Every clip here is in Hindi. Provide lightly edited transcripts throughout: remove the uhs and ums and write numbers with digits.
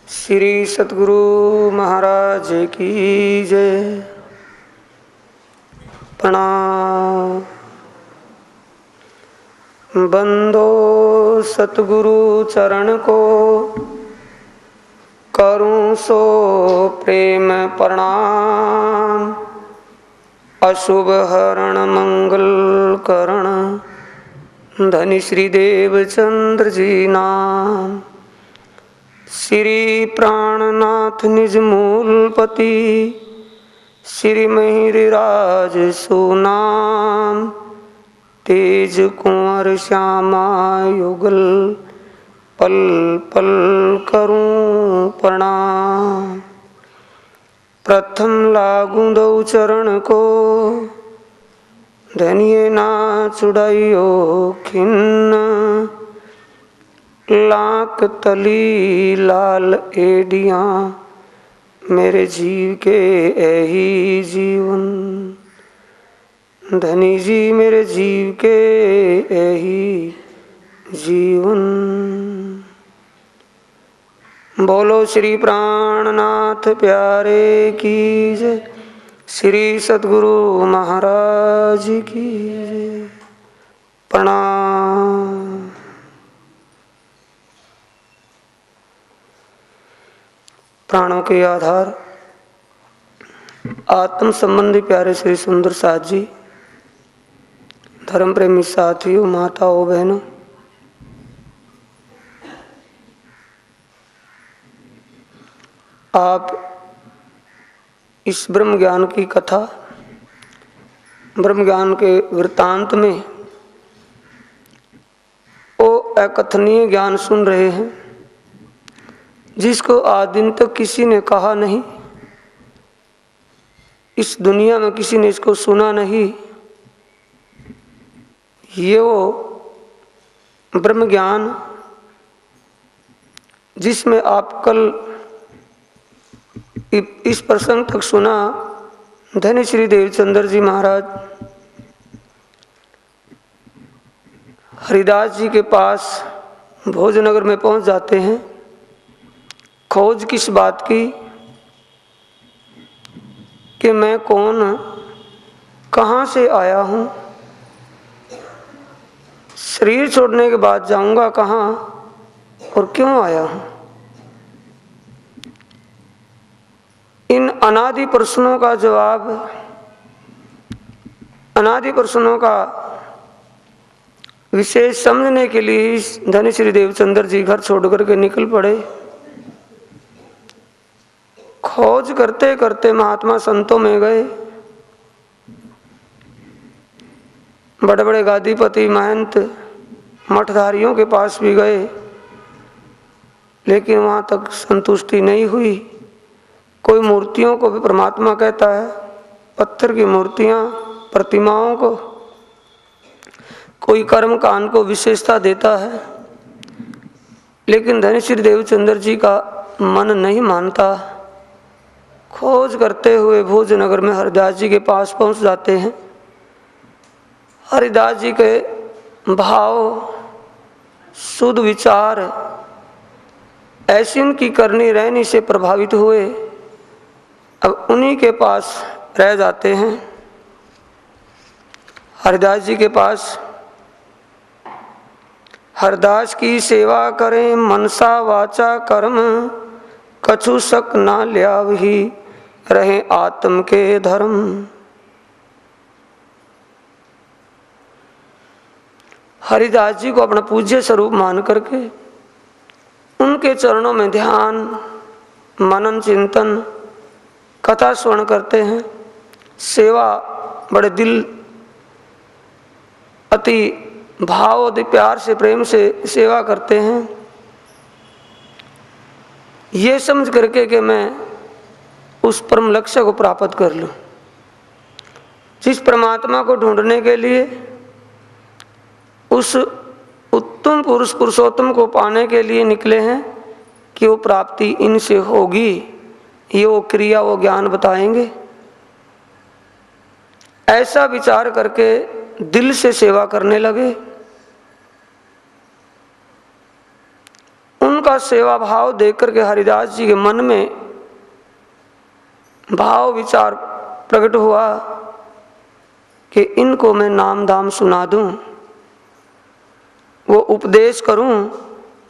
श्री सतगुरु महाराज की जय। प्रणाम। बंदो सतगुरु चरण को, करूं सो प्रेम प्रणाम। अशुभ हरण मंगल करण, धनी श्री देवचंद्र जी नाम। श्री प्राणनाथ निज मूलपति, श्री महिराज सुनाम। तेज कुंवर श्यामा युगल, पल पल करूं प्रणाम। प्रथम लागू दो चरण को, धनिये ना छुड़ाइयो खिन्न। लाख तली लाल एडियाँ, मेरे जीव के यही जीवन। धनी जी मेरे जीव के यही जीवन। बोलो श्री प्राणनाथ प्यारे की जय। श्री सतगुरु महाराज की जय। प्रणाम। प्राणों के आधार आत्म संबंधी प्यारे श्री सुंदर साथ जी, धर्म प्रेमी साथियों, माताओं, बहनों, आप इस ब्रह्म ज्ञान की कथा, ब्रह्म ज्ञान के वृत्तांत में वो अकथनीय ज्ञान सुन रहे हैं जिसको आज दिन तक किसी ने कहा नहीं, इस दुनिया में किसी ने इसको सुना नहीं। ये वो ब्रह्म ज्ञान जिसमें आप कल इस प्रसंग तक सुना, धन्य श्री देवचंद्र जी महाराज हरिदास जी के पास भोजनगर में पहुंच जाते हैं। खोज किस बात की कि मैं कौन, कहाँ से आया हूँ, शरीर छोड़ने के बाद जाऊँगा कहाँ और क्यों आया हूँ। इन अनादि प्रश्नों का जवाब, अनादि प्रश्नों का विशेष समझने के लिए धनी श्री देवचंद्र जी घर छोड़ करके निकल पड़े। खोज करते करते महात्मा संतों में गए, बड़े बड़े गादीपति महंत मठधारियों के पास भी गए, लेकिन वहाँ तक संतुष्टि नहीं हुई। कोई मूर्तियों को भी परमात्मा कहता है, पत्थर की मूर्तियाँ, प्रतिमाओं को, कोई कर्म कांड को विशेषता देता है, लेकिन धनी श्री देवचंद्र जी का मन नहीं मानता। खोज करते हुए भोजनगर में हरिदास जी के पास पहुंच जाते हैं। हरिदास जी के भाव, शुद्ध विचार, ऐसी उनकी करनी रहनी से प्रभावित हुए। अब उन्हीं के पास रह जाते हैं। हरिदास जी के पास हरदास की सेवा करें, मनसा वाचा कर्म, कछु शक ना ल्यावही, रहे आत्म के धर्म। हरिदास जी को अपना पूज्य स्वरूप मान करके उनके चरणों में ध्यान, मनन, चिंतन, कथा श्रवण करते हैं। सेवा बड़े दिल, अति भाव, अति प्यार से, प्रेम से सेवा करते हैं। ये समझ करके कि मैं उस परम लक्ष्य को प्राप्त कर लूं, जिस परमात्मा को ढूंढने के लिए, उस उत्तम पुरुष पुरुषोत्तम को पाने के लिए निकले हैं कि वो प्राप्ति इनसे होगी। ये वो क्रिया, वो ज्ञान बताएंगे। ऐसा विचार करके दिल से सेवा करने लगे। उनका सेवा भाव देख करके हरिदास जी के मन में भाव विचार प्रकट हुआ कि इनको मैं नाम दाम सुना दूं, वो उपदेश करूं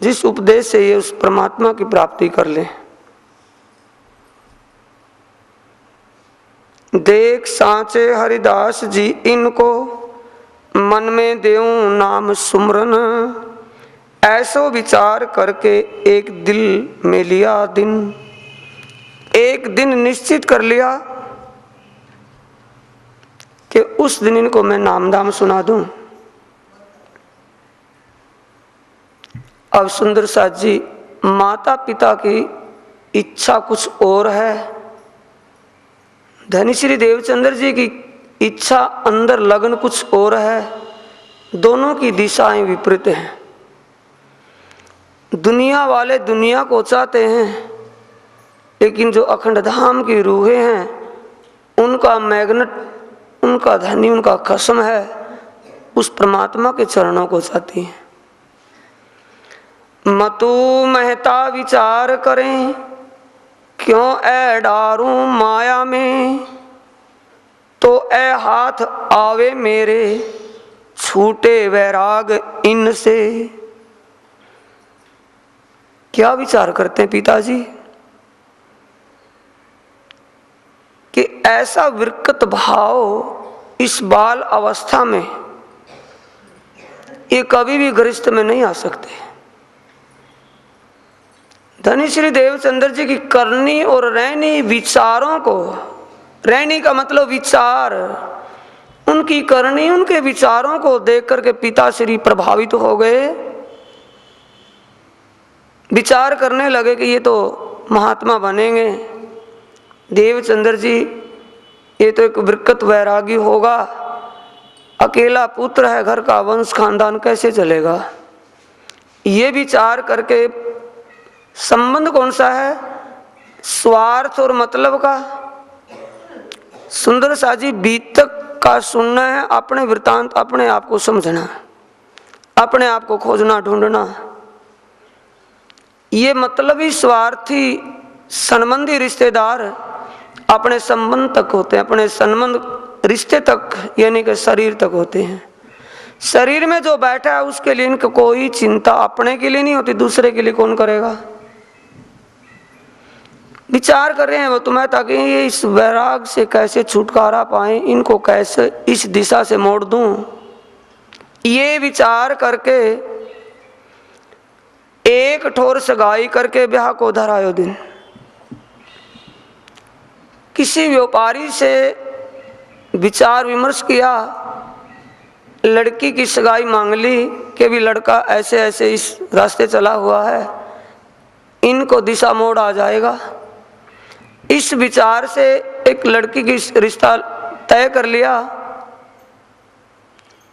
जिस उपदेश से ये उस परमात्मा की प्राप्ति कर लें। देख सांचे हरिदास जी इनको, मन में देऊं नाम सुमरन, ऐसो विचार करके एक दिल में लिया दिन। एक दिन निश्चित कर लिया कि उस दिन इनको मैं नाम दाम सुना दूं। अब सुंदर साथ जी, माता पिता की इच्छा कुछ और है, धनी श्री देवचंद्र जी की इच्छा अंदर लगन कुछ और है, दोनों की दिशाएं विपरीत हैं। दुनिया वाले दुनिया को चाहते हैं, लेकिन जो अखंड धाम की रूहें हैं उनका मैग्नेट, उनका धनी, उनका खसम है, उस परमात्मा के चरणों को चाहती हैं। मतु महता विचार करें, क्यों ऐ डारूं माया में, तो ऐ हाथ आवे मेरे, छूटे वैराग इनसे। क्या विचार करते हैं पिताजी कि ऐसा विकृत भाव इस बाल अवस्था में ये कभी भी गृहस्थ में नहीं आ सकते। धनी श्री देवचंद्र जी की करनी और रहनी विचारों को, रहनी का मतलब विचार, उनकी करनी उनके विचारों को देख करके पिता श्री प्रभावित हो गए। विचार करने लगे कि ये तो महात्मा बनेंगे, देवचंद्र जी ये तो एक विकृत वैरागी होगा, अकेला पुत्र है, घर का वंश खानदान कैसे चलेगा। ये विचार करके संबंध कौन सा है, स्वार्थ और मतलब का। सुंदर सा जी बीतक का सुनना है, अपने वृतांत अपने आप को समझना, अपने आप को खोजना ढूंढना। ये मतलब ही स्वार्थी संबंधी रिश्तेदार अपने संबंध तक होते हैं, अपने संबंध रिश्ते तक यानी कि शरीर तक होते हैं। शरीर में जो बैठा है उसके लिए इनका कोई चिंता अपने के लिए नहीं होती, दूसरे के लिए कौन करेगा। विचार कर रहे हैं वो तुम्हें, ताकि ये इस वैराग से कैसे छुटकारा पाए, इनको कैसे इस दिशा से मोड़ दूं। ये विचार करके एक ठोर सगाई करके ब्याह को धरायो दिन। किसी व्यापारी से विचार विमर्श किया, लड़की की सगाई मांग ली कि भी लड़का ऐसे ऐसे इस रास्ते चला हुआ है, इनको दिशा मोड़ आ जाएगा। इस विचार से एक लड़की की रिश्ता तय कर लिया।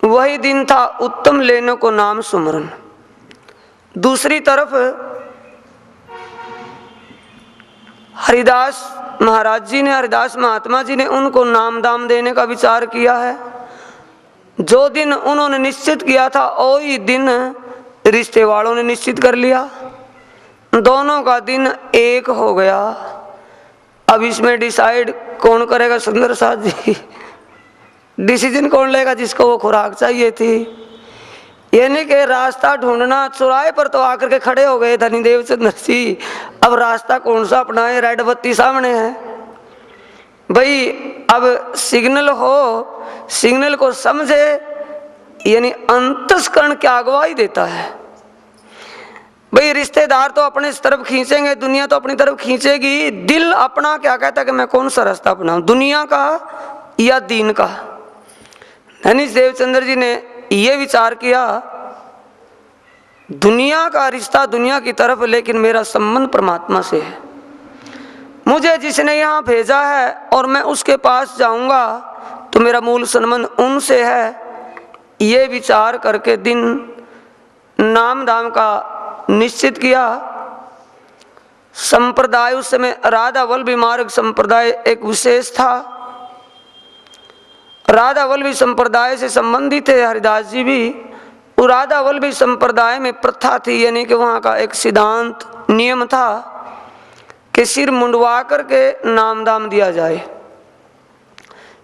वही दिन था उत्तम लेने को नाम सुमरन। दूसरी तरफ हरिदास महाराज जी ने, हरिदास महात्मा जी ने उनको नाम दाम देने का विचार किया है। जो दिन उन्होंने निश्चित किया था वही दिन रिश्ते वालों ने निश्चित कर लिया। दोनों का दिन एक हो गया। अब इसमें डिसाइड कौन करेगा सुंदर साथ जी, डिसीजन कौन लेगा जिसको वो खुराक चाहिए थी। यानी कि रास्ता ढूंढना, चौराहे पर तो आकर के खड़े हो गए धनी देवचंद्र जी। अब रास्ता कौन सा अपनाए, रेड बत्ती सामने है भाई। अब सिग्नल हो, सिग्नल को समझे, यानी अंतस्करण क्या अगुवाई देता है भाई। रिश्तेदार तो अपने तरफ खींचेंगे, दुनिया तो अपनी तरफ खींचेगी, दिल अपना क्या कहता है कि मैं कौन सा रास्ता अपनाऊं, दुनिया का या दीन का। धनी देवचंद्र जी ने ये विचार किया, दुनिया का रिश्ता दुनिया की तरफ, लेकिन मेरा संबंध परमात्मा से है। मुझे जिसने यहाँ भेजा है और मैं उसके पास जाऊंगा तो मेरा मूल संबंध उनसे है। ये विचार करके दिन नाम दाम का निश्चित किया। संप्रदाय उस समय राधा वल्लभी मार्ग संप्रदाय एक विशेष था। राधा वल्लभी संप्रदाय से संबंधित थे हरिदास जी भी, राधावल्लभी संप्रदाय में प्रथा थी, यानी कि वहाँ का एक सिद्धांत नियम था कि सिर मुंडवा करके नाम दाम दिया जाए।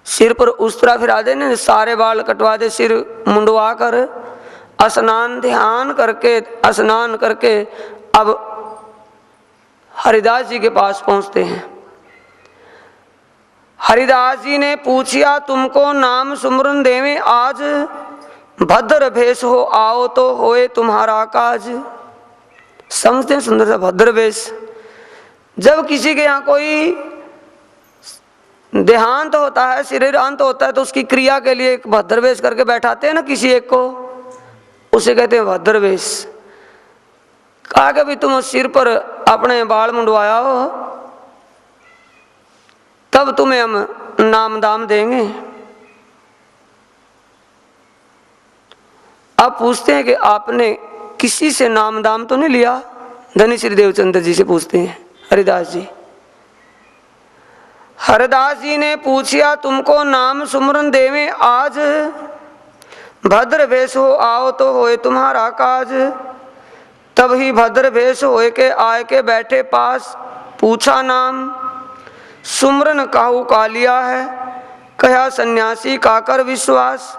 सिर पर उस तरह फिरा देने, सारे बाल कटवा दे, सिर मुंडवा कर स्नान ध्यान करके स्नान करके अब हरिदास जी के पास पहुँचते हैं। हरिदास जी ने पूछा, तुमको नाम सुमरन देवे आज, भद्र भेष हो आओ तो होए तुम्हारा काज। समझते हैं सुंदर सा भद्र भेष। जब किसी के यहाँ कोई देहांत होता है, शरीरांत होता है, तो उसकी क्रिया के लिए एक भद्र वेश करके बैठाते हैं ना किसी एक को, उसे कहते हैं भद्र वेश। कहा कि भाई तुम सिर पर अपने बाल मुंडवाया हो, तब तुम्हें हम नाम दाम देंगे। आप पूछते हैं कि आपने किसी से नाम दाम तो नहीं लिया? धनी श्री देवचंद्र जी से पूछते हैं हरिदास जी। हरिदास जी ने पूछा, तुमको नाम सुमरन देवे आज, भद्र भेष हो आओ तो होए तुम्हारा काज। तब ही भद्र भेष होए के आए के बैठे पास, पूछा नाम सुमरन काहू का लिया है, कहा सन्यासी का कर विश्वास।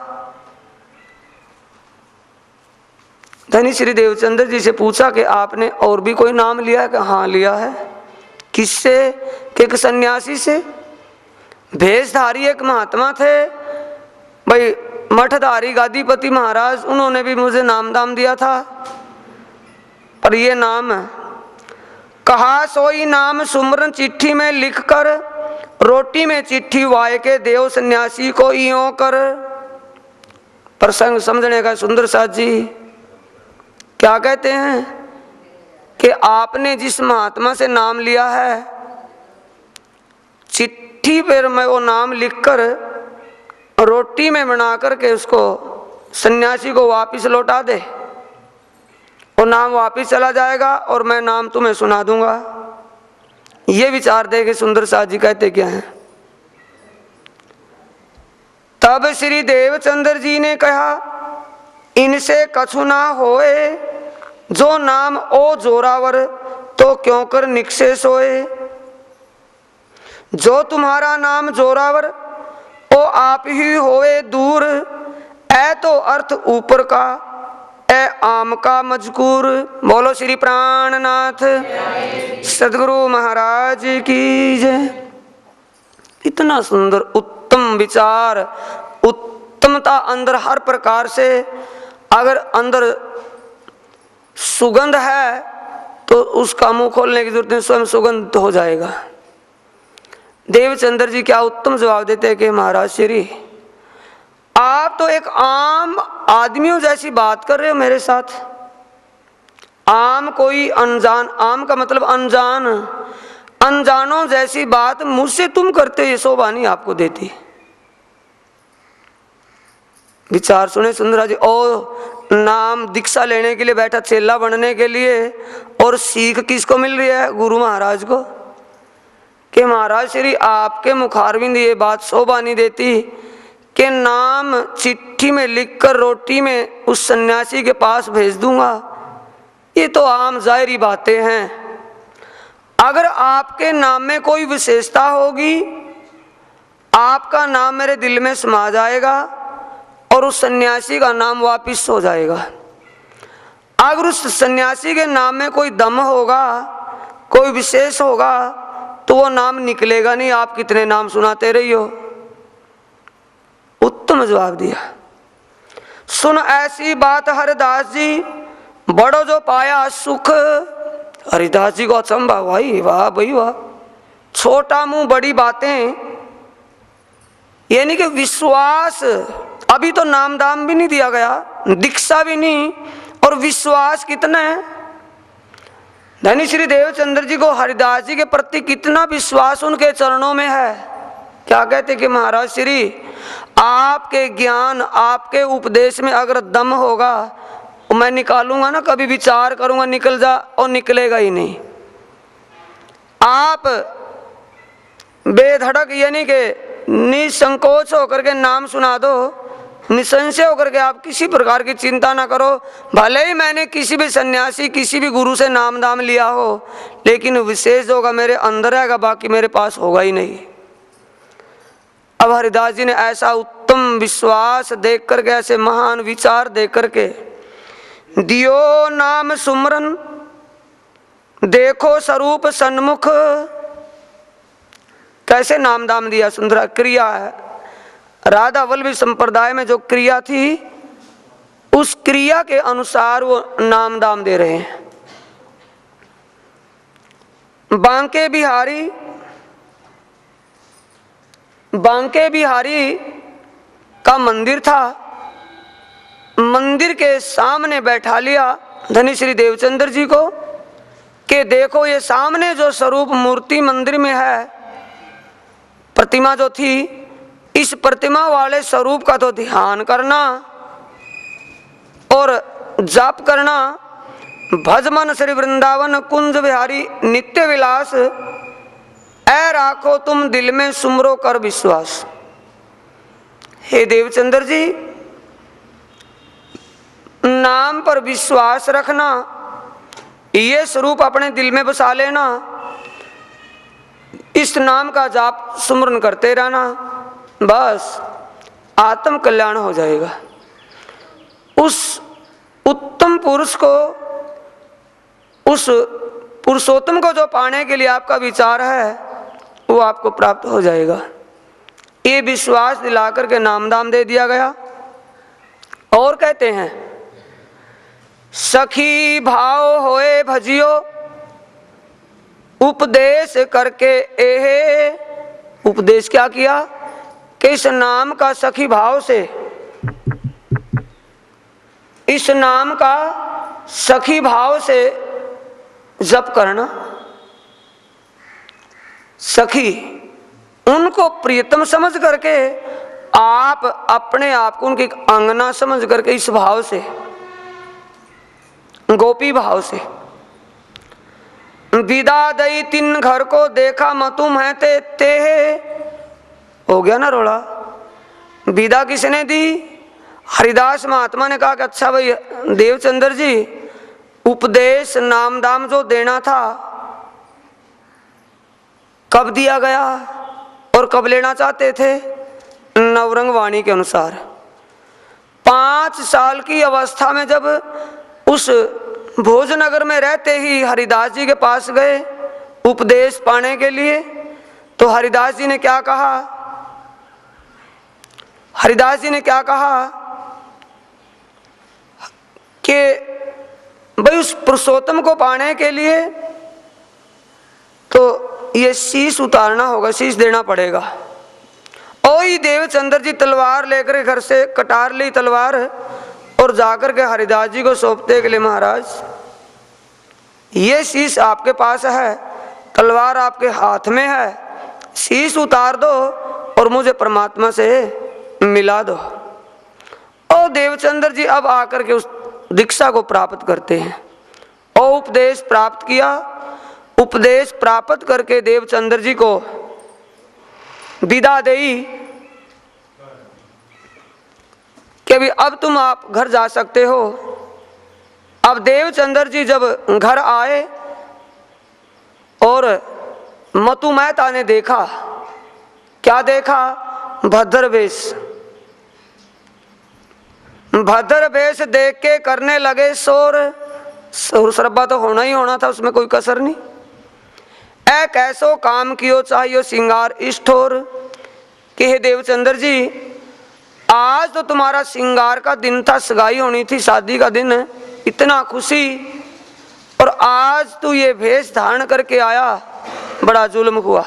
धनी श्री देवचंद्र जी से पूछा कि आपने और भी कोई नाम लिया है? कि हाँ लिया है। किससे? कि एक सन्यासी से। भेषधारी एक महात्मा थे भाई, मठधारी गादीपति महाराज, उन्होंने भी मुझे नाम दाम दिया था, पर ये नाम कहा सोई नाम सुमरन चिट्ठी में लिखकर, रोटी में चिट्ठी वाय के देव सन्यासी को इयों कर। प्रसंग समझने का सुंदर साथ जी क्या कहते हैं कि आपने जिस महात्मा से नाम लिया है, चिट्ठी पर मैं वो नाम लिखकर रोटी में बना करके उसको सन्यासी को वापस लौटा दे, वो नाम वापस चला जाएगा और मैं नाम तुम्हें सुना दूंगा। ये विचार दे के सुंदर साथ जी कहते क्या हैं? तब श्री देवचंद्र जी ने कहा, इनसे कछु ना होए, जो नाम ओ जोरावर तो क्यों कर निकसे सोए। जो तुम्हारा नाम जोरावर ओ आप ही होए दूर, ऐ तो अर्थ ऊपर का ऐ आम का मजकूर। बोलो श्री प्राणनाथ सदगुरु महाराज की जय। इतना सुंदर उत्तम विचार, उत्तमता अंदर हर प्रकार से। अगर अंदर सुगंध है तो उसका मुंह खोलने की जरूरत नहीं, स्वयं सुगंध हो जाएगा। देवचंद्र जी क्या उत्तम जवाब देते हैं कि महाराज श्री, आप तो एक आम आदमियों जैसी बात कर रहे हो मेरे साथ। आम कोई अनजान, आम का मतलब अनजान, अनजानों जैसी बात मुझसे तुम करते, ये शोभा नहीं आपको देती। विचार सुने सुंदरा जी। ओ नाम दीक्षा लेने के लिए बैठा, चेला बनने के लिए, और सीख किसको मिल रही है? गुरु महाराज को। कि महाराज श्री आपके मुखारविंद ये बात शोभा नहीं देती कि नाम चिट्ठी में लिखकर रोटी में उस सन्यासी के पास भेज दूंगा। ये तो आम जाहिरी बातें हैं। अगर आपके नाम में कोई विशेषता होगी, आपका नाम मेरे दिल में समा जाएगा और उस सन्यासी का नाम वापिस हो जाएगा। अगर उस सन्यासी के नाम में कोई दम होगा, कोई विशेष होगा, तो वो नाम निकलेगा नहीं। आप कितने नाम सुनाते रहियो। उत्तम जवाब दिया। सुन ऐसी बात हरिदास जी, बड़ो जो पाया सुख। हरिदास जी को अचंभा, भाई वाह भाई वाह, छोटा मुंह बड़ी बातें, यानी कि विश्वास। अभी तो नाम दाम भी नहीं दिया गया, दीक्षा भी नहीं, और विश्वास कितना है। धनी श्री देवचंद्र जी को हरिदास जी के प्रति कितना विश्वास उनके चरणों में है। क्या कहते कि महाराज श्री, आपके ज्ञान, आपके उपदेश में अगर दम होगा, मैं निकालूंगा ना, कभी विचार करूंगा निकल जा, और निकलेगा ही नहीं। आप बेधड़क यानी कि निसंकोच होकर के नाम सुना दो, निसंशय होकर के आप किसी प्रकार की चिंता ना करो। भले ही मैंने किसी भी सन्यासी किसी भी गुरु से नाम दाम लिया हो, लेकिन विशेष होगा मेरे अंदर रहेगा, बाकी मेरे पास होगा ही नहीं। अब हरिदास जी ने ऐसा उत्तम विश्वास देख करके, ऐसे महान विचार देख करके, दियो नाम सुमरन देखो स्वरूप सन्मुख, कैसे नाम दाम दिया, सुंदर क्रिया है। राधा वल्लभी संप्रदाय में जो क्रिया थी उस क्रिया के अनुसार वो नाम दाम दे रहे हैं। बांके बिहारी का मंदिर था, मंदिर के सामने बैठा लिया धनी श्री देवचंद्र जी को कि देखो ये सामने जो स्वरूप मूर्ति मंदिर में है, प्रतिमा जो थी, इस प्रतिमा वाले स्वरूप का तो ध्यान करना और जाप करना। भज मन श्री वृंदावन कुंज बिहारी नित्य विलास, ऐ राखो तुम दिल में सुमरो कर विश्वास। हे देवचंद्र जी, नाम पर विश्वास रखना, ये स्वरूप अपने दिल में बसा लेना, इस नाम का जाप सुमरन करते रहना, बस आत्म कल्याण हो जाएगा। उस उत्तम पुरुष को, उस पुरुषोत्तम को जो पाने के लिए आपका विचार है वो आपको प्राप्त हो जाएगा। ये विश्वास दिलाकर के नाम दाम दे दिया गया। और कहते हैं, सखी भाव होए भजियो उपदेश करके एहे। उपदेश क्या किया कि इस नाम का सखी भाव से, इस नाम का सखी भाव से जप करना। सखी उनको प्रियतम समझ करके, आप अपने आप को उनकी अंगना समझ करके, इस भाव से, गोपी भाव से, विदा दई तीन घर को देखा मतुम है ते हो गया ना रोड़ा। विदा किसने दी? हरिदास महात्मा ने कहा कि अच्छा भाई देवचंद्र जी, उपदेश नाम दाम जो देना था कब दिया गया और कब लेना चाहते थे? नवरंग वाणी के अनुसार। 5 साल की अवस्था में जब उस भोजनगर में रहते ही हरिदास जी के पास गए उपदेश पाने के लिए, तो हरिदास जी ने क्या कहा? हरिदास जी ने क्या कहा कि भाई उस पुरुषोत्तम को पाने के लिए तो ये शीश उतारना होगा, शीश देना पड़ेगा। ओई देवचंद्र जी तलवार लेकर घर से कटार ली तलवार और जाकर के हरिदास जी को सौंपते के लिए, महाराज ये शीश आपके पास है, तलवार आपके हाथ में है, शीश उतार दो और मुझे परमात्मा से मिला दो। और देवचंद्र जी अब आकर के उस दीक्षा को प्राप्त करते हैं और उपदेश प्राप्त किया। उपदेश प्राप्त करके देवचंद्र जी को विदा देई कि अभी अब तुम आप घर जा सकते हो। अब देवचंद्र जी जब घर आए और मतु मेहता ने देखा, क्या देखा? भद्र वेश। भद्र वेश देख के करने लगे शोर। शोर शराबा तो होना ही होना था, उसमें कोई कसर नहीं। ऐ कैसो काम कियो चाहिए सिंगार इष्ठोर, कि हे देवचंद्र जी, आज तो तुम्हारा सिंगार का दिन था, सगाई होनी थी, शादी का दिन है, इतना खुशी, और आज तू ये भेष धारण करके आया, बड़ा जुल्म हुआ।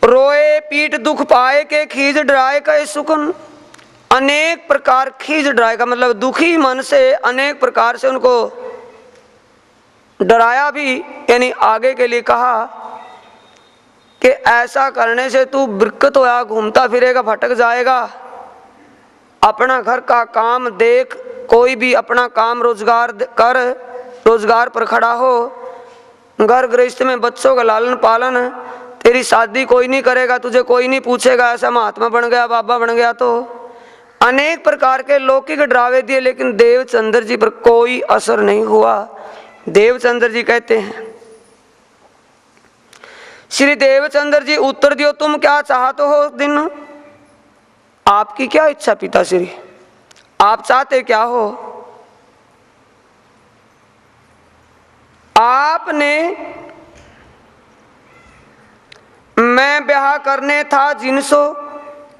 रोए पीठ दुख पाए के खीज डराए का सुकन। अनेक प्रकार, खीज डराए का मतलब दुखी मन से अनेक प्रकार से उनको डराया भी, यानी आगे के लिए कहा कि ऐसा करने से तू बिरकत होया, घूमता फिरेगा, भटक जाएगा। अपना घर का काम देख, कोई भी अपना काम रोजगार कर, रोजगार पर खड़ा हो, घर गृहस्थ में बच्चों का लालन पालन, तेरी शादी कोई नहीं करेगा, तुझे कोई नहीं पूछेगा, ऐसा महात्मा बन गया, बाबा बन गया। तो अनेक प्रकार के लौकिक डरावे दिए, लेकिन देवचंद्र जी पर कोई असर नहीं हुआ। देवचंद्र जी कहते हैं, श्री देवचंद्र जी उत्तर दियो, तुम क्या चाहते हो दिन? आपकी क्या इच्छा पिताश्री, आप चाहते क्या हो? आपने मैं ब्याह करने था जिनसो,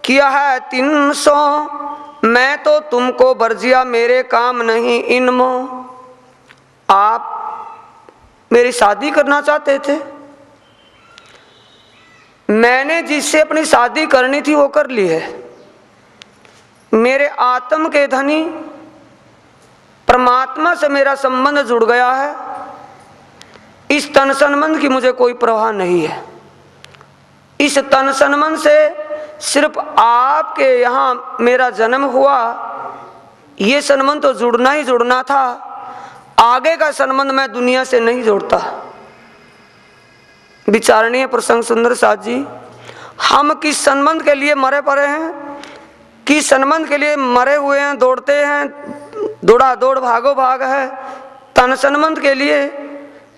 किया है 300, मैं तो तुमको बरजिया, मेरे काम नहीं इनमो। आप मेरी शादी करना चाहते थे, मैंने जिससे अपनी शादी करनी थी वो कर ली है। मेरे आत्म के धनी परमात्मा से मेरा संबंध जुड़ गया है, इस तन संबंध की मुझे कोई परवाह नहीं है। इस तन संबंध से सिर्फ आपके यहाँ मेरा जन्म हुआ, ये संबंध तो जुड़ना ही जुड़ना था, आगे का संबंध मैं दुनिया से नहीं जोड़ता। विचारणीय प्रसंग सुंदर साथ जी, हम किस संबंध के लिए मरे पड़े हैं, किस संबंध के लिए मरे हुए हैं, दौड़ते हैं, दौड़ा दौड़ भागो भाग है, तन संबंध के लिए।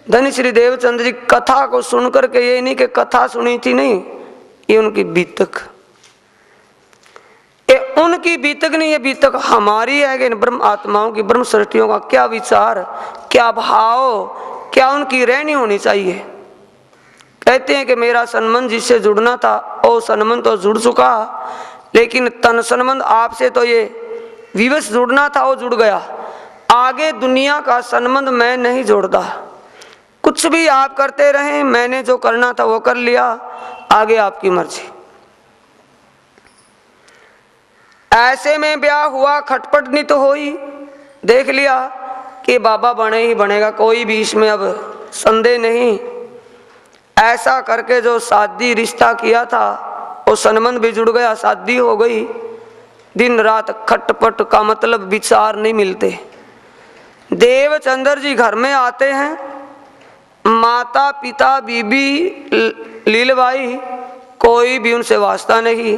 धनी श्री देवचंद्र जी कथा को सुनकर के, ये नहीं कि कथा सुनी थी, नहीं, ये उनकी बीतक, ये उनकी बीतक नहीं, ये बीतक हमारी है कि ब्रह्म आत्माओं की, ब्रह्म सृष्टियों का क्या विचार, क्या भाव, क्या उनकी रहनी होनी चाहिए। कहते हैं कि मेरा संबंध जिससे जुड़ना था वो संबंध तो जुड़ चुका, लेकिन तन संबंध आपसे तो ये विवश जुड़ना था वो जुड़ गया, आगे दुनिया का संबंध मैं नहीं जोड़ता। कुछ भी आप करते रहें, मैंने जो करना था वो कर लिया, आगे आपकी मर्जी। ऐसे में ब्याह हुआ, खटपट नहीं तो हुई, देख लिया कि बाबा बने ही बनेगा, कोई भी इसमें अब संदेह नहीं। ऐसा करके जो शादी रिश्ता किया था वो संबंध भी जुड़ गया, शादी हो गई। दिन रात खटपट का मतलब विचार नहीं मिलते। देवचंद्र जी घर में आते हैं, माता पिता बीबी लीलबाई कोई भी उनसे वास्ता नहीं,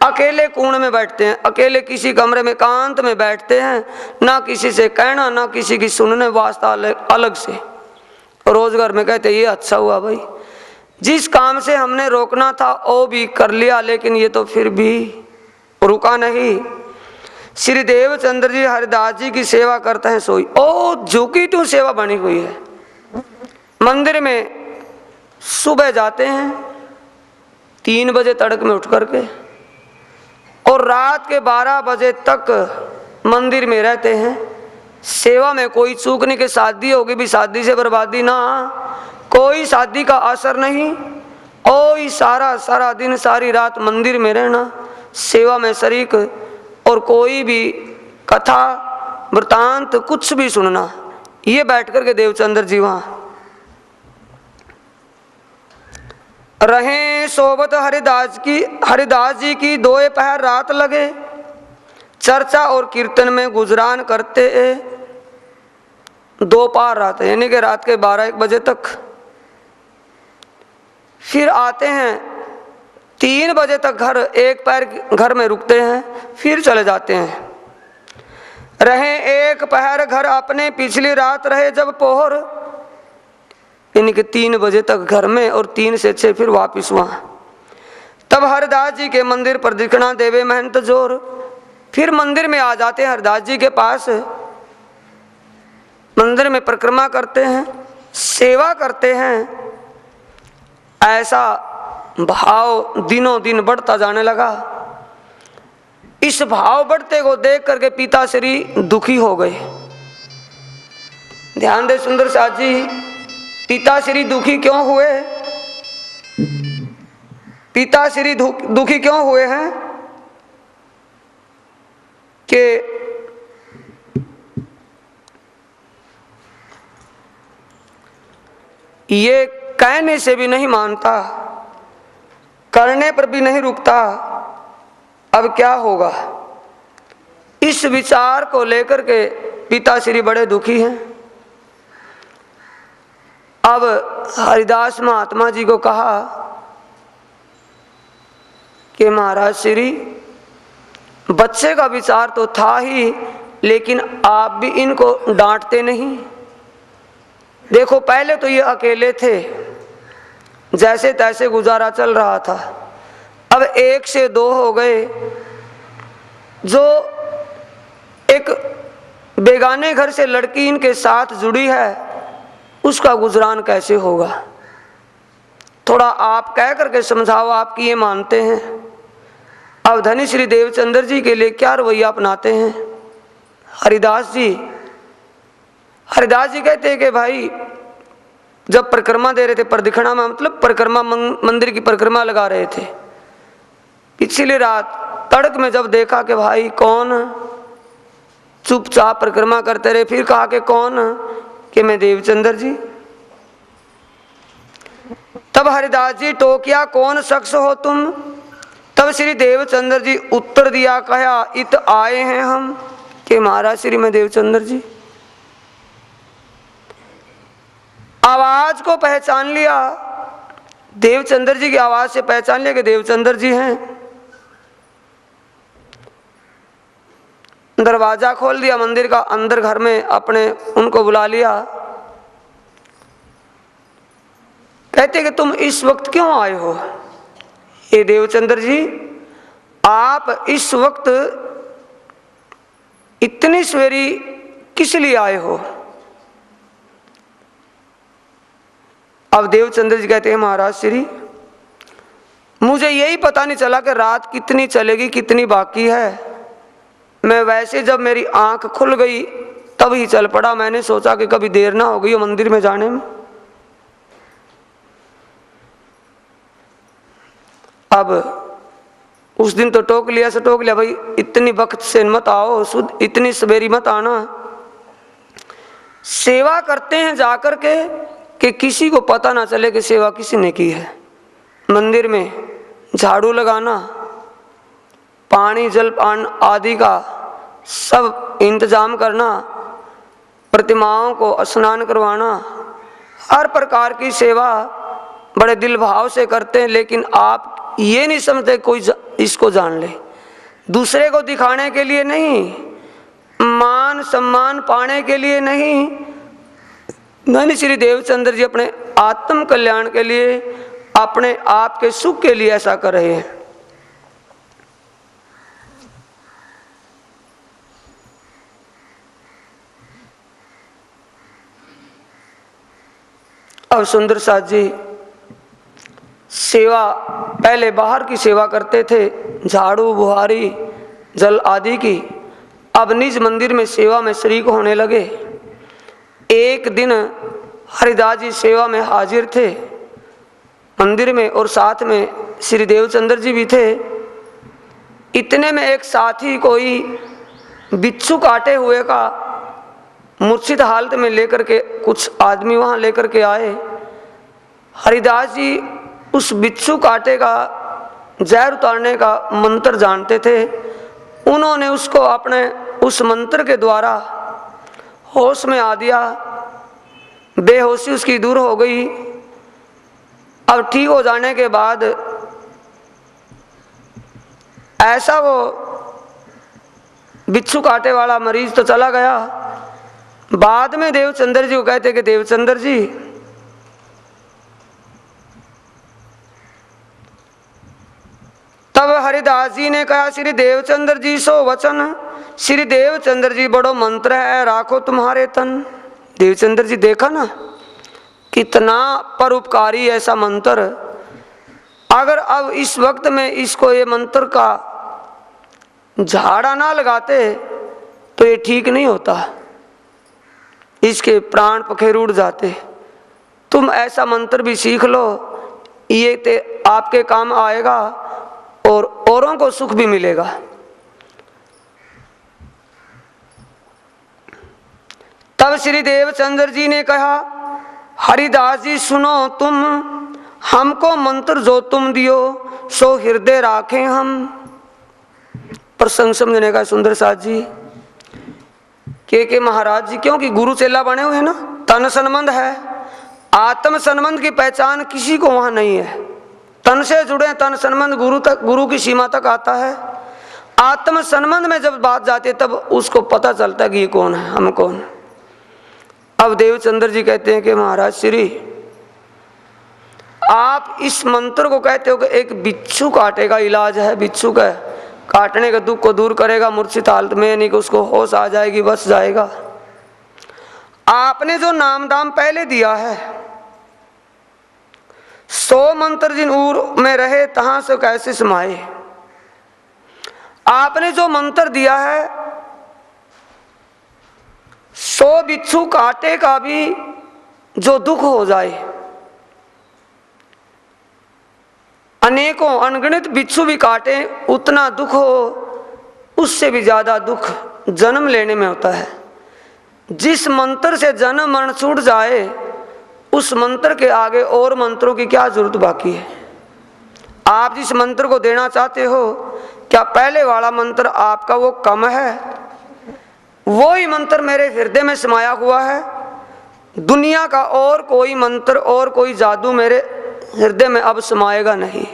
अकेले कोण में बैठते हैं, अकेले किसी कमरे में एकांत में बैठते हैं, ना किसी से कहना ना किसी की सुनने, वास्ता अलग से। रोजगार में कहते ये अच्छा हुआ भाई, जिस काम से हमने रोकना था वो भी कर लिया, लेकिन ये तो फिर भी रुका नहीं। श्री देवचंद्र जी हरिदास जी की सेवा करते हैं, सोई ओ झुकी टू सेवा बनी हुई है। मंदिर में सुबह जाते हैं 3 बजे तड़क में उठ करके, और रात के 12 बजे तक मंदिर में रहते हैं। सेवा में कोई चूक नहीं कि शादी होगी भी शादी से बर्बादी ना, कोई शादी का असर नहीं। ओ सारा दिन सारी रात मंदिर में रहना, सेवा में शरीक, और कोई भी कथा वृतांत कुछ भी सुनना, ये बैठ कर के देवचंद्र जी वहाँ रहे। सोबत हरिदास जी की 2 पहर रात लगे, चर्चा और कीर्तन में गुजरान करते 2 पार रात, यानी कि रात के 12-1 बजे तक। फिर आते हैं 3 बजे तक घर, 1 पैर घर में रुकते हैं, फिर चले जाते हैं। रहे 1 पहर घर अपने, पिछली रात रहे जब पोहर, यानी कि 3 बजे तक घर में और 3 से 6 फिर वापिस वहाँ। तब हरिदास जी के मंदिर पर दिखना देवे महंत जोर, फिर मंदिर में आ जाते हैं हरिदास जी के पास, मंदिर में परिक्रमा करते हैं, सेवा करते हैं। ऐसा भाव दिनों दिन बढ़ता जाने लगा। इस भाव बढ़ते को देख करके पिताश्री दुखी हो गए। ध्यान दे सुंदर साथ जी, पिताश्री दुखी क्यों हुए? पिताश्री दुखी क्यों हुए हैं कि ये कहने से भी नहीं मानता, करने पर भी नहीं रुकता, अब क्या होगा? इस विचार को लेकर के पिताश्री बड़े दुखी हैं। अब हरिदास महात्मा जी को कहा कि महाराज श्री बच्चे का विचार तो था ही, लेकिन आप भी इनको डांटते नहीं। देखो पहले तो ये अकेले थे, जैसे तैसे गुजारा चल रहा था, अब 1 से 2 हो गए। जो एक बेगाने घर से लड़की इनके साथ जुड़ी है, उसका गुजरान कैसे होगा? थोड़ा आप कह करके समझाओ, आपकी ये मानते हैं। अब धनी श्री देवचंद्र जी के लिए क्या रवैया अपनाते हैं? हरिदास जी कहते हैं कि भाई जब परिक्रमा दे रहे थे, प्रदक्षिणा में मतलब परिक्रमा, मंदिर की परिक्रमा लगा रहे थे, पिछली रात तड़क में जब देखा कि भाई कौन, चुपचाप परिक्रमा करते रहे। फिर कहा कि कौन? कि मैं देवचंद्र जी। तब हरिदास जी टोकिया, कौन शख्स हो तुम? तब श्री देवचंद्र जी उत्तर दिया, कहा इत आए हैं हम। कि महाराज श्री मैं देवचंद्र जी। आवाज को पहचान लिया, देवचंद्र जी की आवाज से पहचान लिया कि देवचंद्र जी हैं। दरवाजा खोल दिया मंदिर का, अंदर घर में अपने उनको बुला लिया। कहते कि तुम इस वक्त क्यों आए हो? ये देवचंद्र जी, आप इस वक्त इतनी सवेरी किस लिए आए हो? अब देवचंद्र जी कहते हैं महाराज श्री, मुझे यही पता नहीं चला कि रात कितनी चलेगी, कितनी बाकी है। मैं वैसे जब मेरी आंख खुल गई तब ही चल पड़ा। मैंने सोचा कि कभी देर ना हो गई हो मंदिर में जाने में। अब उस दिन तो टोक लिया से टोक लिया, भाई इतनी वक्त से मत आओ, शुद्ध इतनी सवेरी मत आना। सेवा करते हैं जाकर के कि किसी को पता ना चले कि सेवा किसी ने की है। मंदिर में झाड़ू लगाना, पानी जलपान आदि का सब इंतजाम करना, प्रतिमाओं को स्नान करवाना, हर प्रकार की सेवा बड़े दिल भाव से करते हैं। लेकिन आप ये नहीं समझते कोई इसको जान ले, दूसरे को दिखाने के लिए नहीं, मान सम्मान पाने के लिए नहीं। धनी श्री देवचंद्र जी अपने आत्म कल्याण के लिए, अपने आप के सुख के लिए ऐसा कर रहे हैं। अब सुंदर साथ जी सेवा, पहले बाहर की सेवा करते थे, झाड़ू बुहारी जल आदि की। अब निज मंदिर में सेवा में शरीक होने लगे। एक दिन हरिदास जी सेवा में हाजिर थे मंदिर में, और साथ में श्री देवचंद्र जी भी थे। इतने में एक साथी कोई बिच्छू काटे हुए का मूर्छित हालत में लेकर के कुछ आदमी वहां लेकर के आए। हरिदास जी उस बिच्छू काटे का जहर उतारने का मंत्र जानते थे। उन्होंने उसको अपने उस मंत्र के द्वारा होश में आ दिया, बेहोशी उसकी दूर हो गई। अब ठीक हो जाने के बाद ऐसा वो बिच्छू काटे वाला मरीज तो चला गया। बाद में देवचंद्र जी को कहते कि देवचंद्र जी, तब हरिदास जी ने कहा श्री देवचंद्र जी सो वचन, श्री देवचंद्र जी बड़ो मंत्र है राखो तुम्हारे तन। देवचंद्र जी देखा ना कितना परोपकारी ऐसा मंत्र, अगर अब इस वक्त में इसको ये मंत्र का झाड़ा ना लगाते तो ये ठीक नहीं होता, इसके प्राण पखेरु उड़ जाते। तुम ऐसा मंत्र भी सीख लो, ये ते आपके काम आएगा और औरों को सुख भी मिलेगा। तब श्री देवचंद्र जी ने कहा हरिदास जी सुनो तुम, हमको मंत्र जो तुम दियो सो हृदय राखें हम। प्रसंग समझने का सुंदर साथ जी के महाराज जी, क्योंकि गुरु चेला बने हुए हैं ना, तन संबंध है, आत्म संबंध की पहचान किसी को वहां नहीं है। तन से जुड़े, तन संबंध गुरु तक, गुरु की सीमा तक आता है। आत्म संबंध में जब बात जाती है तब उसको पता चलता है कि ये कौन है, हम कौन। अब देवचंद्र जी कहते हैं कि महाराज श्री, आप इस मंत्र को कहते हो कि एक बिच्छू काटे का इलाज है, बिच्छू का काटने के दुख को दूर करेगा मूर्छित हालत में, नहीं कि उसको होश आ जाएगी, बस जाएगा। आपने जो नाम दाम पहले दिया है, 100 मंत्र जिन ऊर में रहे तहां से कैसे समाये। आपने जो मंत्र दिया है, 100 बिच्छू काटे का भी जो दुख हो जाए, अनेकों अनगिनत बिच्छू भी काटे उतना दुख हो, उससे भी ज्यादा दुख जन्म लेने में होता है। जिस मंत्र से जन्म मरण छूट जाए, उस मंत्र के आगे और मंत्रों की क्या जरूरत बाकी है। आप जिस मंत्र को देना चाहते हो, क्या पहले वाला मंत्र आपका वो कम है? वो ही मंत्र मेरे हृदय में समाया हुआ है। दुनिया का और कोई मंत्र और कोई जादू मेरे हृदय में अब समाएगा नहीं।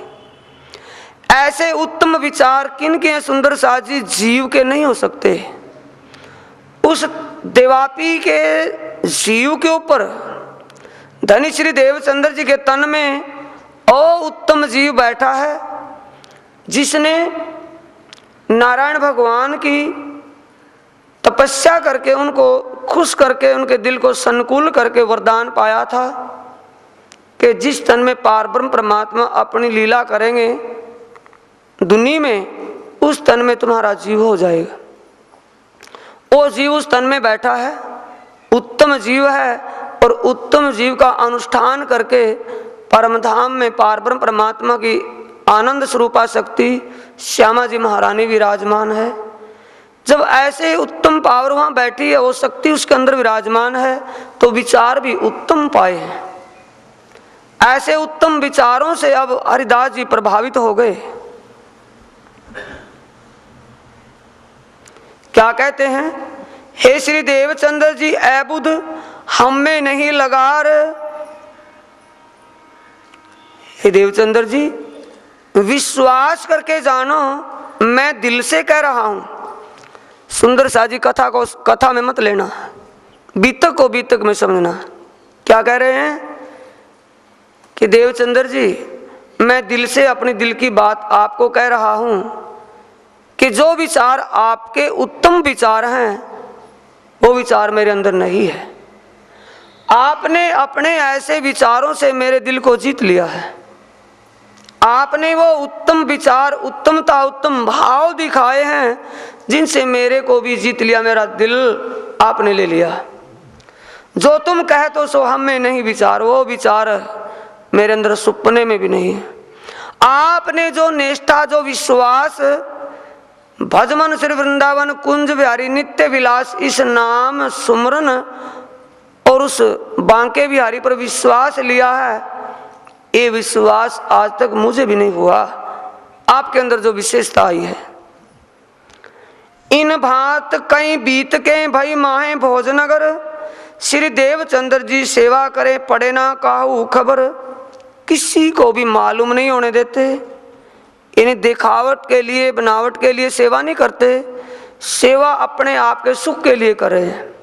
ऐसे उत्तम विचार किन के हैं सुंदर साथ जी? जीव के नहीं हो सकते। उस देवापी के जीव के ऊपर धनी श्री देवचंद्र जी के तन में ओ उत्तम जीव बैठा है, जिसने नारायण भगवान की तपस्या करके उनको खुश करके उनके दिल को संकुल करके वरदान पाया था कि जिस तन में पारब्रह्म परमात्मा अपनी लीला करेंगे दुनिया में, उस तन में तुम्हारा जीव हो जाएगा। वो जीव उस तन में बैठा है, उत्तम जीव है, और उत्तम जीव का अनुष्ठान करके परमधाम में पारब्रह्म परमात्मा की आनंद स्वरूपा शक्ति श्यामा जी महारानी विराजमान है। जब ऐसे उत्तम पावर वहां बैठी है, वो शक्ति उसके अंदर विराजमान है, तो विचार भी उत्तम पाए हैं। ऐसे उत्तम विचारों से अब हरिदास जी प्रभावित हो गए। क्या कहते हैं? हे श्री देवचंद्र जी, ऐ बुध हम में नहीं लगार। हे देवचंद्र जी, विश्वास करके जानो, मैं दिल से कह रहा हूं। सुंदर सा जी कथा में मत लेना, बीतक को बीतक में समझना। क्या कह रहे हैं कि देवचंद्र जी, मैं दिल से अपनी दिल की बात आपको कह रहा हूं कि जो विचार आपके उत्तम विचार हैं, वो विचार मेरे अंदर नहीं है। आपने अपने ऐसे विचारों से मेरे दिल को जीत लिया है। आपने वो उत्तम विचार, उत्तमता, उत्तम भाव दिखाए हैं, जिनसे मेरे को भी जीत लिया। मेरा दिल आपने ले लिया। जो तुम कहे तो सो हम में नहीं विचार, वो विचार मेरे अंदर सुपने में भी नहीं है। आपने जो निष्ठा, जो विश्वास, भजमन श्री वृंदावन कुंज बिहारी नित्य विलास, इस नाम सुमरन और उस बांके बिहारी पर विश्वास लिया है, ये विश्वास आज तक मुझे भी नहीं हुआ। आपके अंदर जो विशेषता आई है, इन भात कई बीत के भई माहे भोजनगर, श्री देवचंद्र जी सेवा करे पड़े ना काहू खबर। किसी को भी मालूम नहीं होने देते। इन्हें दिखावट के लिए, बनावट के लिए सेवा नहीं करते। सेवा अपने आप के सुख के लिए करे,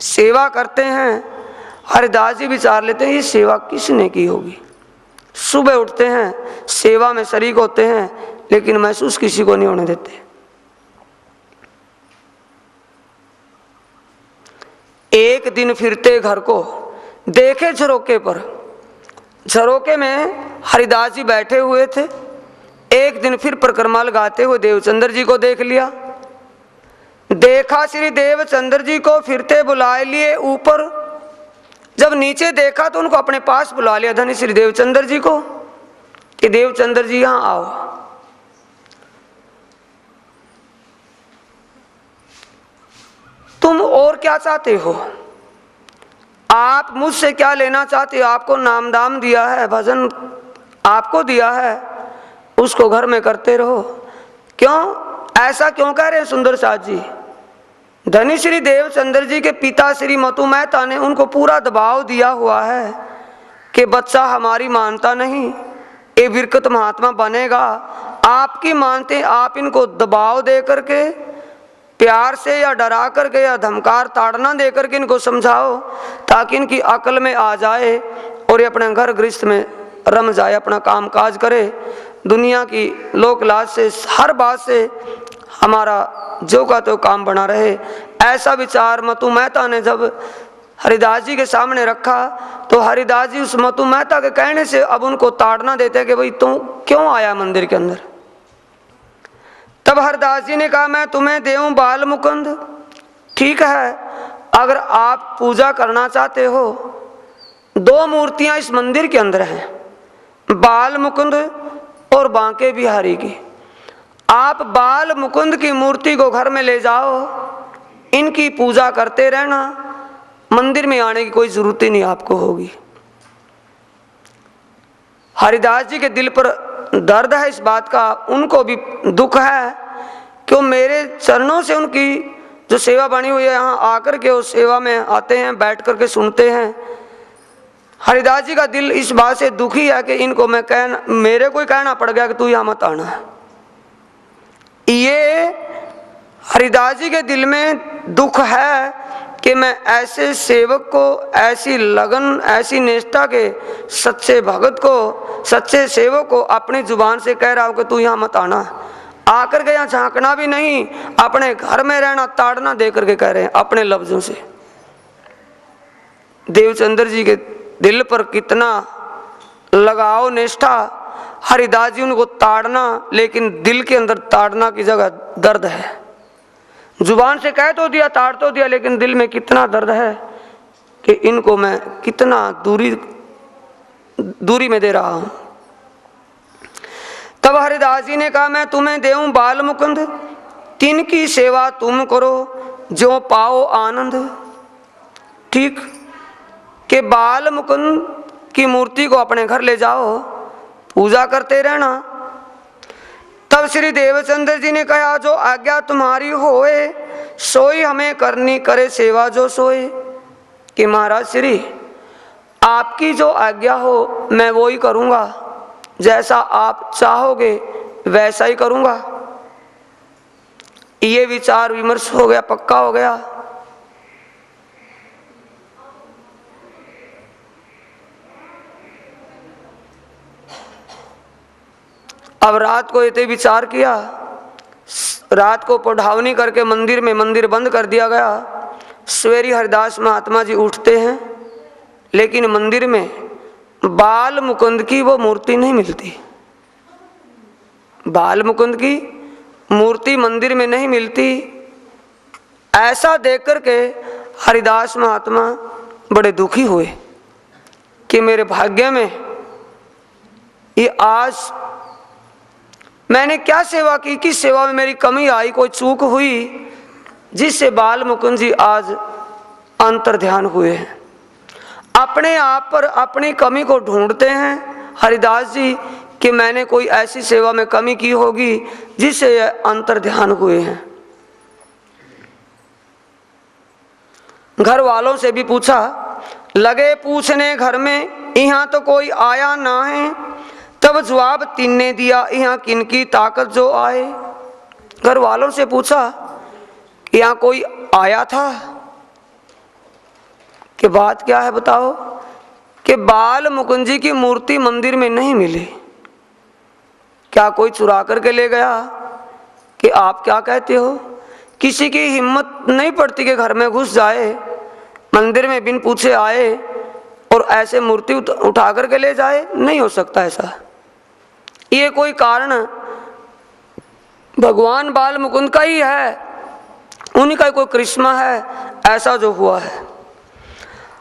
सेवा करते हैं। हरिदास जी विचार लेते हैं, ये सेवा किसने की होगी। सुबह उठते हैं, सेवा में शरीक होते हैं, लेकिन महसूस किसी को नहीं होने देते। एक दिन फिरते घर को देखे झरोके पर, झरोके में हरिदास जी बैठे हुए थे। एक दिन फिर परिक्रमा लगाते हुए देवचंद्र जी को देख लिया। देखा श्री देवचंद्र जी को फिरते बुलाए लिए ऊपर। जब नीचे देखा तो उनको अपने पास बुला लिया धनी श्री देवचंद्र जी को कि देवचंद्र जी यहां आओ। तुम और क्या चाहते हो? आप मुझसे क्या लेना चाहते हो? आपको नाम दाम दिया है, भजन आपको दिया है, उसको घर में करते रहो। क्यों ऐसा क्यों कह रहे हैं सुंदर साथ जी? धनी श्री देवचंद्र जी के पिता श्री मतु मेहता ने उनको पूरा दबाव दिया हुआ है कि बच्चा हमारी मानता नहीं, ये विरक्त महात्मा बनेगा। आपकी मानते आप इनको दबाव दे करके, प्यार से या डरा करके या धमकार ताड़ना दे करके इनको समझाओ, ताकि इनकी अकल में आ जाए और ये अपने घर गृहस्थ में रम जाए, अपना काम काज करे, दुनिया की लोक लाज से, हर बात से हमारा जो का तो काम बना रहे। ऐसा विचार मतु मेहता ने जब हरिदास जी के सामने रखा, तो हरिदास जी उस मतु मेहता के कहने से अब उनको ताड़ना देते कि भाई तू क्यों आया मंदिर के अंदर। तब हरिदास जी ने कहा, मैं तुम्हें देऊं बाल मुकुंद, ठीक है, अगर आप पूजा करना चाहते हो, दो मूर्तियां इस मंदिर के अंदर हैं, बाल मुकुंद और बांके बिहारी की। आप बाल मुकुंद की मूर्ति को घर में ले जाओ, इनकी पूजा करते रहना, मंदिर में आने की कोई जरूरत ही नहीं आपको होगी। हरिदास जी के दिल पर दर्द है इस बात का, उनको भी दुख है कि मेरे चरणों से उनकी जो सेवा बनी हुई है, यहाँ आकर के उस सेवा में आते हैं, बैठ करके सुनते हैं। हरिदास जी का दिल इस बात से दुखी है कि इनको मेरे को ही कहना पड़ गया कि तू यहाँ मत आना। ये हरिदास जी के दिल में दुख है कि मैं ऐसे सेवक को, ऐसी लगन, ऐसी निष्ठा के सच्चे भगत को, सच्चे सेवक को अपनी जुबान से कह रहा हूं कि तू यहाँ मत आना, आकर के यहाँ झांकना भी नहीं, अपने घर में रहना, ताड़ना दे करके कह रहे हैं अपने लफ्जों से। देवचंद्र जी के दिल पर कितना लगाओ, निष्ठा। हरिदास जी उनको ताड़ना, लेकिन दिल के अंदर ताड़ना की जगह दर्द है। जुबान से कह तो दिया, ताड़ तो दिया, लेकिन दिल में कितना दर्द है कि इनको मैं कितना दूरी में दे रहा हूं। तब हरिदास जी ने कहा, मैं तुम्हें देऊं बाल मुकुंद, तिनकी सेवा तुम करो, जो पाओ आनंद। ठीक कि बाल मुकुंद की मूर्ति को अपने घर ले जाओ, पूजा करते रहना। तब श्री देवचंद्र जी ने कहा, जो आज्ञा तुम्हारी होए, सोई हमें करनी, करे सेवा जो सोए। कि महाराज श्री, आपकी जो आज्ञा हो मैं वो ही करूँगा, जैसा आप चाहोगे वैसा ही करूँगा। ये विचार विमर्श हो गया, पक्का हो गया। अब रात को इतने विचार किया, रात को पढ़ावनी करके मंदिर बंद कर दिया गया। सवेरे हरिदास महात्मा जी उठते हैं, लेकिन मंदिर में बाल मुकुंद की वो मूर्ति नहीं मिलती। बाल मुकुंद की मूर्ति मंदिर में नहीं मिलती। ऐसा देख करके हरिदास महात्मा बड़े दुखी हुए कि मेरे भाग्य में ये आज मैंने क्या सेवा की, किस सेवा में मेरी कमी आई, कोई चूक हुई, जिससे बाल मुकुंद जी आज अंतर ध्यान हुए हैं। अपने आप पर अपनी कमी को ढूंढते हैं हरिदास जी कि मैंने कोई ऐसी सेवा में कमी की होगी जिससे ये अंतर ध्यान हुए हैं। घर वालों से भी पूछा, लगे पूछने घर में, यहाँ तो कोई आया ना है। तब जवाब तीन ने दिया, यहाँ किनकी ताकत जो आए। घर वालों से पूछा, यहाँ कोई आया था? कि बात क्या है बताओ? कि बाल मुकुंद जी की मूर्ति मंदिर में नहीं मिली। क्या कोई चुरा करके ले गया? कि आप क्या कहते हो? किसी की हिम्मत नहीं पड़ती कि घर में घुस जाए, मंदिर में बिन पूछे आए और ऐसे मूर्ति उठा करके ले जाए। नहीं हो सकता ऐसा। ये कोई कारण भगवान बाल मुकुंद का ही है, उन्हीं का कोई करिश्मा है ऐसा जो हुआ है।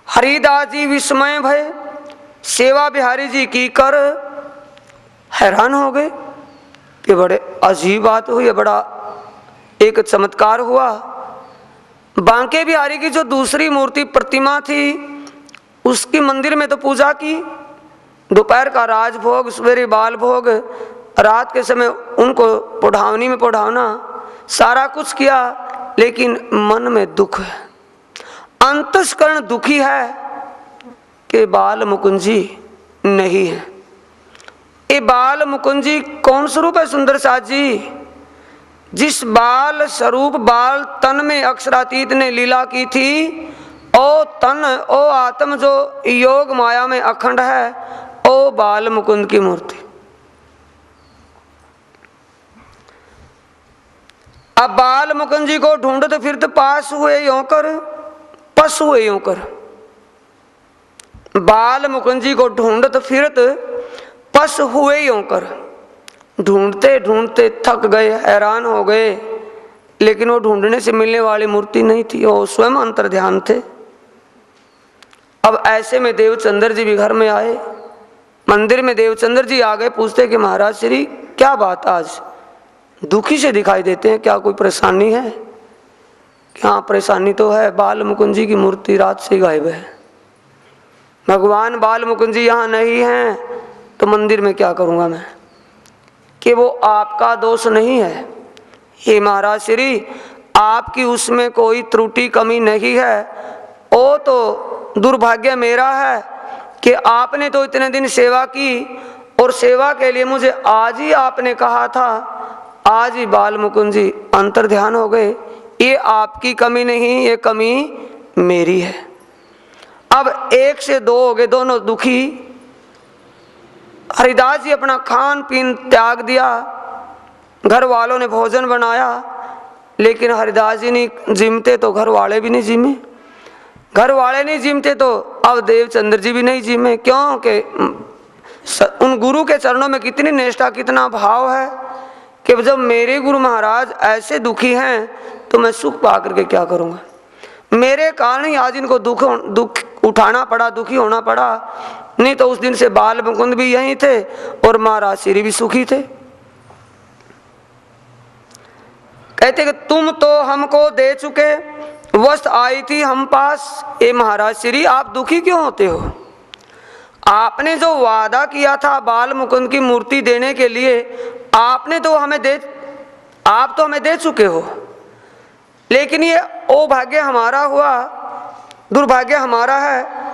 हरिदास जी विस्मय भय सेवा बिहारी जी की कर हैरान हो गए कि बड़े अजीब बात हुई है, बड़ा एक चमत्कार हुआ। बांके बिहारी की जो दूसरी मूर्ति प्रतिमा थी उसकी मंदिर में तो पूजा की, दोपहर का राजभोग, सवेरे बाल भोग, रात के समय उनको पढ़ावनी में पढ़ाना, सारा कुछ किया, लेकिन मन में दुख है, अंतस्करण दुखी है कि बाल मुकुंद जी नहीं है। ये बाल मुकुंद जी कौन स्वरूप है सुंदर साथ जी? जिस बाल स्वरूप बाल तन में अक्षरातीत ने लीला की थी, ओ तन ओ आत्म जो योग माया में अखंड है, ओ बाल मुकुंद की मूर्ति। अब बाल मुकुंद जी को ढूंढते फिरते पास हुए यों कर, पस हुए यों कर। बाल मुकुंद जी को ढूंढते फिरते पस हुए यों कर। ढूंढते ढूंढते थक गए, हैरान हो गए, लेकिन वो ढूंढने से मिलने वाली मूर्ति नहीं थी, वो स्वयं अंतर्ध्यान थे। अब ऐसे में देवचंद्र जी भी घर में आए। मंदिर में देवचंद्र जी आ गए, पूछते कि महाराज श्री क्या बात, आज दुखी से दिखाई देते हैं, क्या कोई परेशानी है? क्या परेशानी तो है, बाल मुकुंद जी की मूर्ति रात से गायब है। भगवान बाल मुकुंद जी यहाँ नहीं हैं तो मंदिर में क्या करूँगा मैं? कि वो आपका दोष नहीं है हे महाराज श्री, आपकी उसमें कोई त्रुटि कमी नहीं है। वो तो दुर्भाग्य मेरा है कि आपने तो इतने दिन सेवा की और सेवा के लिए मुझे आज ही आपने कहा था, आज ही बाल मुकुंद जी अंतर्ध्यान हो गए। ये आपकी कमी नहीं, ये कमी मेरी है। अब एक से दो हो गए, दोनों दुखी। हरिदास जी अपना खान पीन त्याग दिया, घर वालों ने भोजन बनाया, लेकिन हरिदास जी नहीं जिमते तो घर वाले भी नहीं जिमे, घर वाले नहीं जिमते तो अब देवचंद्र जी भी नहीं जिमे। क्यों कि उन गुरु के चरणों में कितनी निष्ठा, कितना भाव है कि जब मेरे गुरु महाराज ऐसे दुखी हैं तो मैं सुख पा करके क्या करूँगा? मेरे कारण ही आज इनको दुख उठाना पड़ा, दुखी होना पड़ा। नहीं तो उस दिन से बाल मुकुंद भी यहीं थे और महाराज श्री भी सुखी थे। कहते कि तुम तो हमको दे चुके, वस्त आई थी हम पास। ए महाराज श्री आप दुखी क्यों होते हो? आपने जो वादा किया था बाल मुकुंद की मूर्ति देने के लिए, आपने तो हमें आप तो हमें दे चुके हो, लेकिन ये ओ भाग्य हमारा हुआ, दुर्भाग्य हमारा है।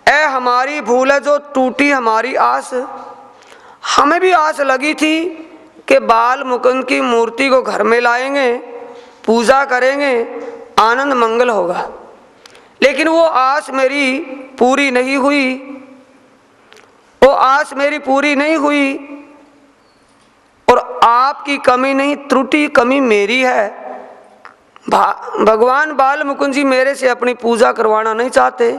ऐ हमारी भूल है जो टूटी हमारी आस। हमें भी आस लगी थी कि बाल मुकुंद की मूर्ति को घर में लाएंगे, पूजा करेंगे, आनंद मंगल होगा, लेकिन वो आस मेरी पूरी नहीं हुई, वो आस मेरी पूरी नहीं हुई। और आपकी कमी नहीं, त्रुटि कमी मेरी है। भगवान बाल मुकुंद जी मेरे से अपनी पूजा करवाना नहीं चाहते,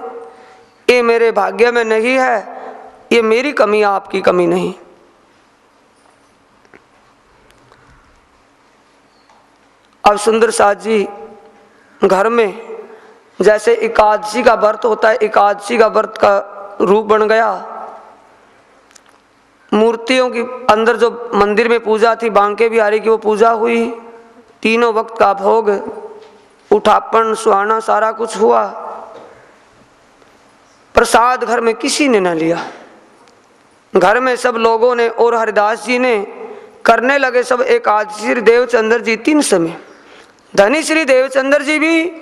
ये मेरे भाग्य में नहीं है, ये मेरी कमी, आपकी कमी नहीं। अब सुंदर साथ जी घर में जैसे एकादशी का व्रत होता है, एकादशी का व्रत का रूप बन गया। मूर्तियों की अंदर जो मंदिर में पूजा थी, बांके बिहारी की, वो पूजा हुई, तीनों वक्त का भोग, उठापन सुहाना सारा कुछ हुआ। प्रसाद घर में किसी ने न लिया, घर में सब लोगों ने और हरिदास जी ने करने लगे सब एकादशी। देवचंद्र जी 3 समय, धनी श्री देवचंद्र जी भी,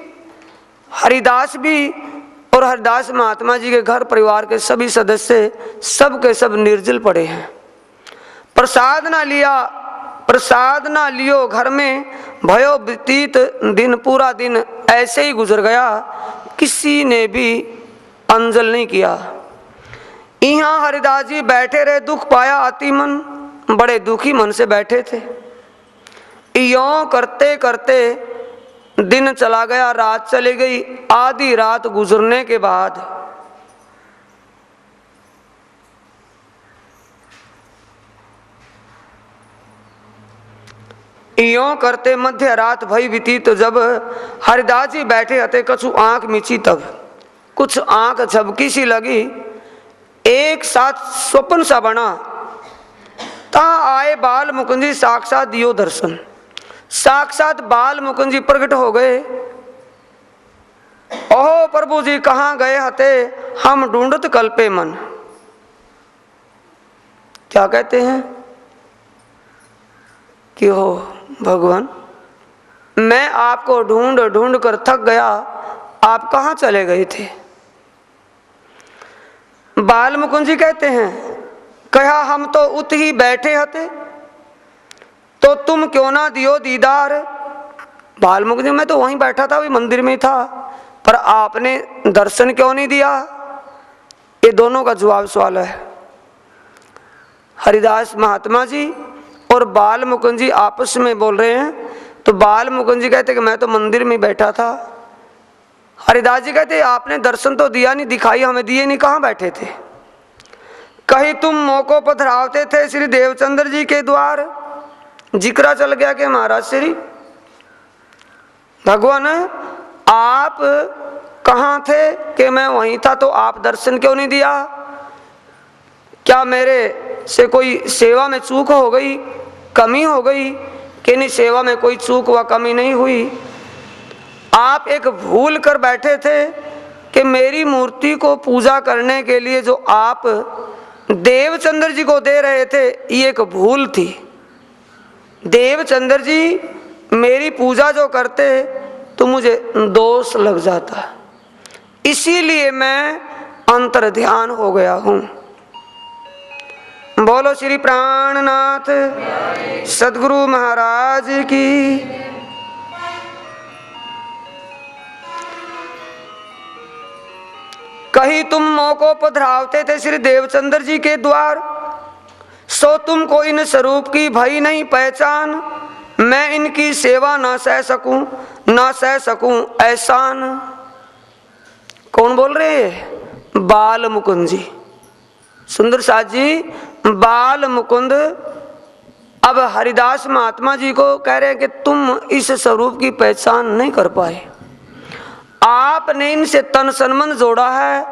हरिदास भी और हरिदास महात्मा जी के घर परिवार के सभी सदस्य सब के सब निर्जल पड़े हैं। प्रसाद ना लिया, प्रसाद ना लियो घर में, भयो व्यतीत दिन, पूरा दिन ऐसे ही गुजर गया, किसी ने भी अंजल नहीं किया। यहाँ हरिदास जी बैठे रहे, दुख पाया अति मन, बड़े दुखी मन से बैठे थे। यों करते करते दिन चला गया, रात चली गई। आधी रात गुजरने के बाद यों करते मध्य रात भई बीती, तो जब हरिदास जी बैठे हते, कछु आंख मिची, तब कुछ आंख झपकी सी लगी, एक साथ स्वप्न सा बना। ता आए बाल मुकुंद जी, साक्षात दियो दर्शन, साक्षात बाल मुकुंद जी प्रकट हो गए। ओहो प्रभु जी कहाँ गए हते, हम ढूंढत कल्पे मन। क्या कहते हैं कि हो भगवान, मैं आपको ढूंढ ढूंढ कर थक गया, आप कहाँ चले गए थे? बाल मुकुंद जी कहते हैं कहा हम तो उत ही बैठे हते, तो तुम क्यों ना दियो दीदार। बालमुकुंद जी मैं तो वहीं बैठा था, वही मंदिर में था, पर आपने दर्शन क्यों नहीं दिया। ये दोनों का जवाब सवाल है। हरिदास महात्मा जी और बालमुकुंद जी आपस में बोल रहे हैं। तो बालमुकुंद जी कहते कि मैं तो मंदिर में बैठा था। हरिदास जी कहते आपने दर्शन तो दिया नहीं, दिखाई हमें दिए नहीं, कहाँ बैठे थे। कहीं तुम मौकों पर धरावते थे श्री देवचंद्र जी के द्वार। जिक्रा चल गया कि महाराज श्री भगवान आप कहाँ थे कि मैं वहीं था, तो आप दर्शन क्यों नहीं दिया। क्या मेरे से कोई सेवा में चूक हो गई, कमी हो गई कि नहीं। सेवा में कोई चूक व कमी नहीं हुई। आप एक भूल कर बैठे थे कि मेरी मूर्ति को पूजा करने के लिए जो आप देवचंद्र जी को दे रहे थे, ये एक भूल थी। देवचंद्र जी मेरी पूजा जो करते तो मुझे दोष लग जाता, इसीलिए मैं अंतर ध्यान हो गया हूं। बोलो श्री प्राणनाथ सद्गुरु महाराज की। कहीं तुम मौकों पर धरावते थे श्री देवचंद्र जी के द्वार, सो तुमको इन स्वरूप की भई नहीं पहचान। मैं इनकी सेवा ना सह सकूं एहसान। कौन बोल रहे हैं। बाल मुकुंद जी। सुंदर साथ जी बाल मुकुंद अब हरिदास महात्मा जी को कह रहे हैं कि तुम इस स्वरूप की पहचान नहीं कर पाए। आपने इनसे तन संबंध जोड़ा है,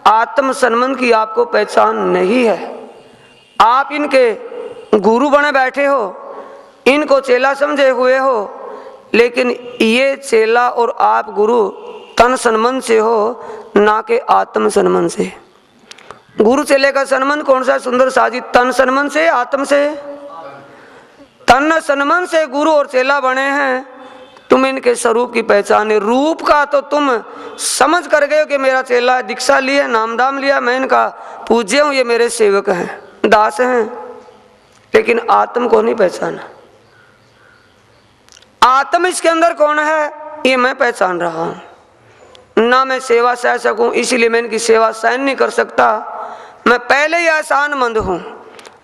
आत्म संबंध की आपको पहचान नहीं है। आप इनके गुरु बने बैठे हो, इनको चेला समझे हुए हो, लेकिन ये चेला और आप गुरु तन संबंध से हो, ना के आत्म संबंध से। गुरु चेले का संबंध कौन सा सुंदर साजी। तन संबंध से, आत्म से। तन संबंध से गुरु और चेला बने हैं। तुम इनके स्वरूप की पहचान है। रूप का तो तुम समझ कर गए हो कि मेरा चेला दीक्षा लिया, नाम दाम लिया, मैं इनका पूज्य हूं, ये मेरे सेवक हैं, दास हैं, लेकिन आत्म को नहीं पहचाना। आत्म इसके अंदर कौन है ये मैं पहचान रहा हूं। ना मैं सेवा सह सकूं, इसीलिए मैं इनकी सेवा सहन नहीं कर सकता। मैं पहले ही एहसान मंद हूं।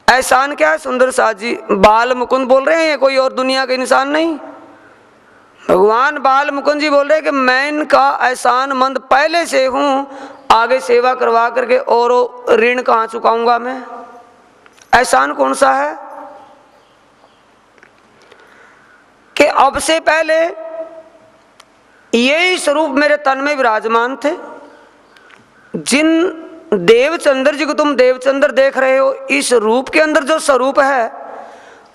एहसान क्या है सुंदर साथ जी। बाल मुकुंद बोल रहे हैं, ये कोई और दुनिया के इंसान नहीं। भगवान बाल मुकुंद जी बोल रहे हैं कि मैं इनका एहसान मंद पहले से हूं, आगे सेवा करवा करके और ऋण कहां चुकाऊंगा मैं। एहसान कौन सा है कि अब से पहले यही स्वरूप मेरे तन में विराजमान थे। जिन देवचंद्र जी को तुम देवचंद्र देख रहे हो, इस रूप के अंदर जो स्वरूप है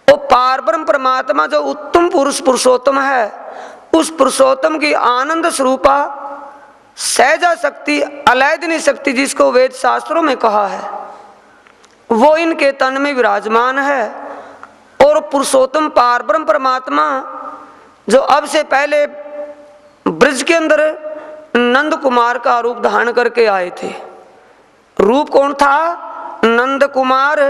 वो पारब्रह्म परमात्मा जो उत्तम पुरुष पुरुषोत्तम है, उस पुरुषोत्तम की आनंद स्वरूपा सहजा शक्ति, अलैदिनी शक्ति जिसको वेद शास्त्रों में कहा है, वो इनके तन में विराजमान है। और पुरुषोत्तम पारब्रह्म परमात्मा जो अब से पहले ब्रज के अंदर नंद कुमार का रूप धारण करके आए थे। रूप कौन था? नंद कुमार।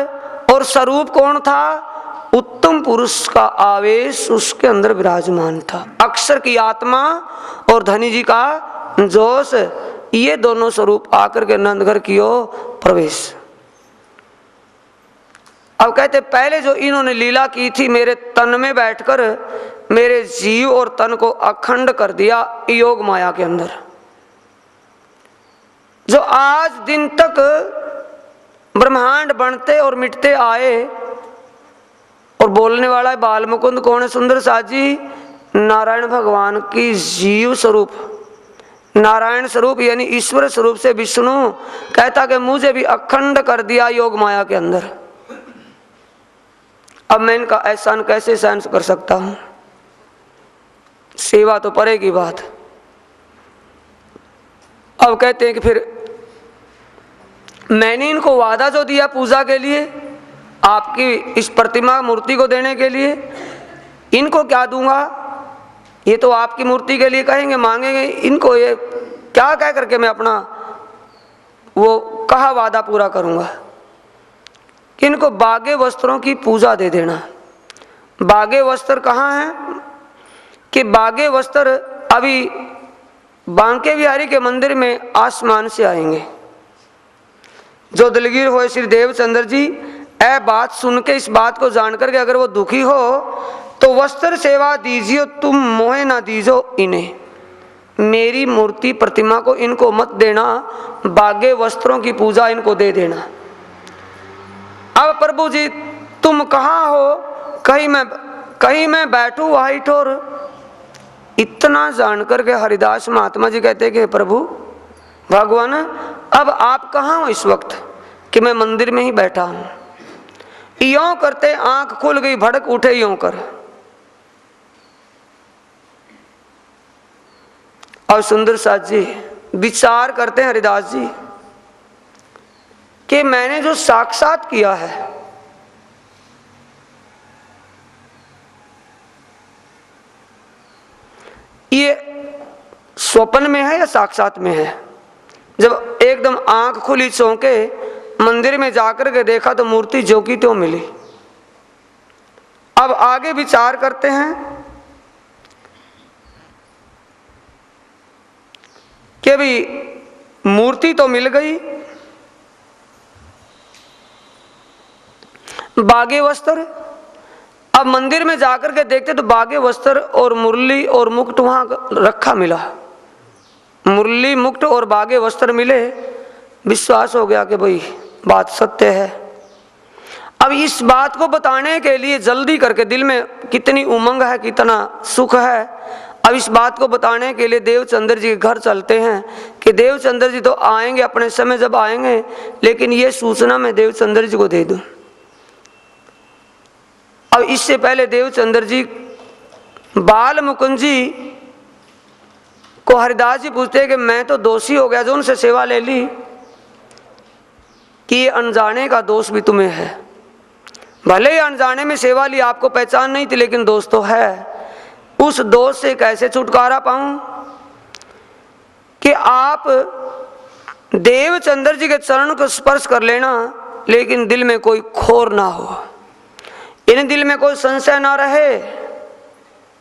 और स्वरूप कौन था? उत्तम पुरुष का आवेश उसके अंदर विराजमान था। अक्षर की आत्मा और धनी जी का जोश, ये दोनों स्वरूप आकर के नंदघर की ओर प्रवेश। अब कहते पहले जो इन्होंने लीला की थी, मेरे तन में बैठकर मेरे जीव और तन को अखंड कर दिया योग माया के अंदर। जो आज दिन तक ब्रह्मांड बनते और मिटते आए, और बोलने वाला है बाल मुकुंद कौन है सुंदर साथ जी? नारायण भगवान की जीव स्वरूप, नारायण स्वरूप यानी ईश्वर स्वरूप से विष्णु कहता कि मुझे भी अखंड कर दिया योग माया के अंदर। अब मैं इनका एहसान कैसे सहन कर सकता हूं? सेवा तो परे की बात। अब कहते हैं कि फिर मैंने इनको वादा जो दिया पूजा के लिए, आपकी इस प्रतिमा मूर्ति को देने के लिए, इनको क्या दूंगा? ये तो आपकी मूर्ति के लिए कहेंगे, मांगेंगे, इनको ये क्या कह करके मैं अपना वो कहा वादा पूरा करूंगा कि इनको बागे वस्त्रों की पूजा दे देना। बागे वस्त्र कहाँ हैं? कि बागे वस्त्र अभी बांके बिहारी के मंदिर में आसमान से आएंगे। जो दिलगीर हो श्री देवचंद्र जी, ऐ बात सुन के, इस बात को जानकर के अगर वो दुखी हो तो वस्त्र सेवा दीजियो तुम, मोहे ना दीजो इन्हें। मेरी मूर्ति प्रतिमा को इनको मत देना, बागे वस्त्रों की पूजा इनको दे देना। अब प्रभु जी तुम कहाँ हो? कहीं मैं बैठूं वही ठोर। इतना जानकर के हरिदास महात्मा जी कहते कि प्रभु भगवान, अब आप कहाँ हो इस वक्त? कि मैं मंदिर में ही बैठा हूं। यों करते आंख खुल गई, भड़क उठे यों कर। और सुंदर साथ जी विचार करते हैं हरिदास जी कि मैंने जो साक्षात किया है, ये स्वप्न में है या साक्षात में है? जब एकदम आंख खुली चौंके, मंदिर में जाकर के देखा तो मूर्ति जो की त्यों मिली। अब आगे विचार करते हैं कि भी मूर्ति तो मिल गई, बागे वस्त्र। अब मंदिर में जाकर के देखते तो बागे वस्त्र और मुरली और मुकुट वहां रखा मिला। मुरली, मुकुट और बागे वस्त्र मिले। विश्वास हो गया कि भाई बात सत्य है। अब इस बात को बताने के लिए जल्दी करके, दिल में कितनी उमंग है, कितना सुख है, अब इस बात को बताने के लिए देवचंद्र जी के घर चलते हैं कि देवचंद्र जी तो आएंगे अपने समय जब आएंगे, लेकिन ये सूचना मैं देवचंद्र जी को दे दूं। अब इससे पहले देवचंद्र जी बाल मुकुंद जी को हरिदास जी पूछते हैं कि मैं तो दोषी हो गया जो उनसे सेवा ले ली, कि ये अनजाने का दोष भी तुम्हें है। भले ही अनजाने में सेवा ली, आपको पहचान नहीं थी, लेकिन दोष तो है। उस दोष से कैसे छुटकारा पाऊं? कि आप देवचंद्र जी के चरण को स्पर्श कर लेना, लेकिन दिल में कोई खोर ना हो, इन दिल में कोई संशय ना रहे।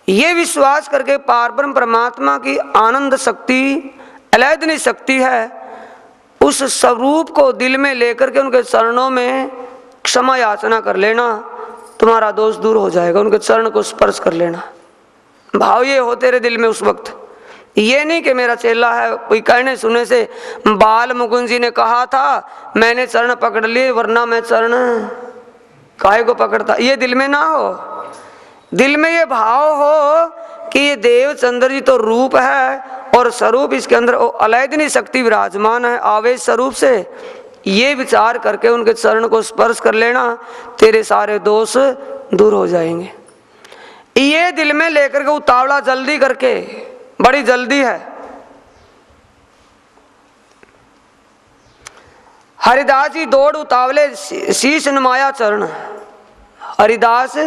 ये विश्वास करके पारब्रह्म परमात्मा की आनंद शक्ति, अलैदनी शक्ति है, उस स्वरूप को दिल में लेकर के उनके चरणों में क्षमा याचना कर लेना, तुम्हारा दोष दूर हो जाएगा। उनके चरण को स्पर्श कर लेना। भाव ये हो तेरे दिल में उस वक्त, ये नहीं कि मेरा चेला है, कोई कहने सुने से बाल मुकुंद जी ने कहा था मैंने चरण पकड़ लिए, वरना मैं चरण काहे को पकड़ता, ये दिल में ना हो। दिल में ये भाव हो कि ये देवचंद्र जी तो रूप है और स्वरूप इसके अंदर अलैदनी शक्ति विराजमान है आवेश स्वरूप से। ये विचार करके उनके चरण को स्पर्श कर लेना, तेरे सारे दोष दूर हो जाएंगे। ये दिल में लेकर के उतावला जल्दी करके, बड़ी जल्दी है। हरिदास जी दौड़ उतावले शीश नमाया चरण। हरिदास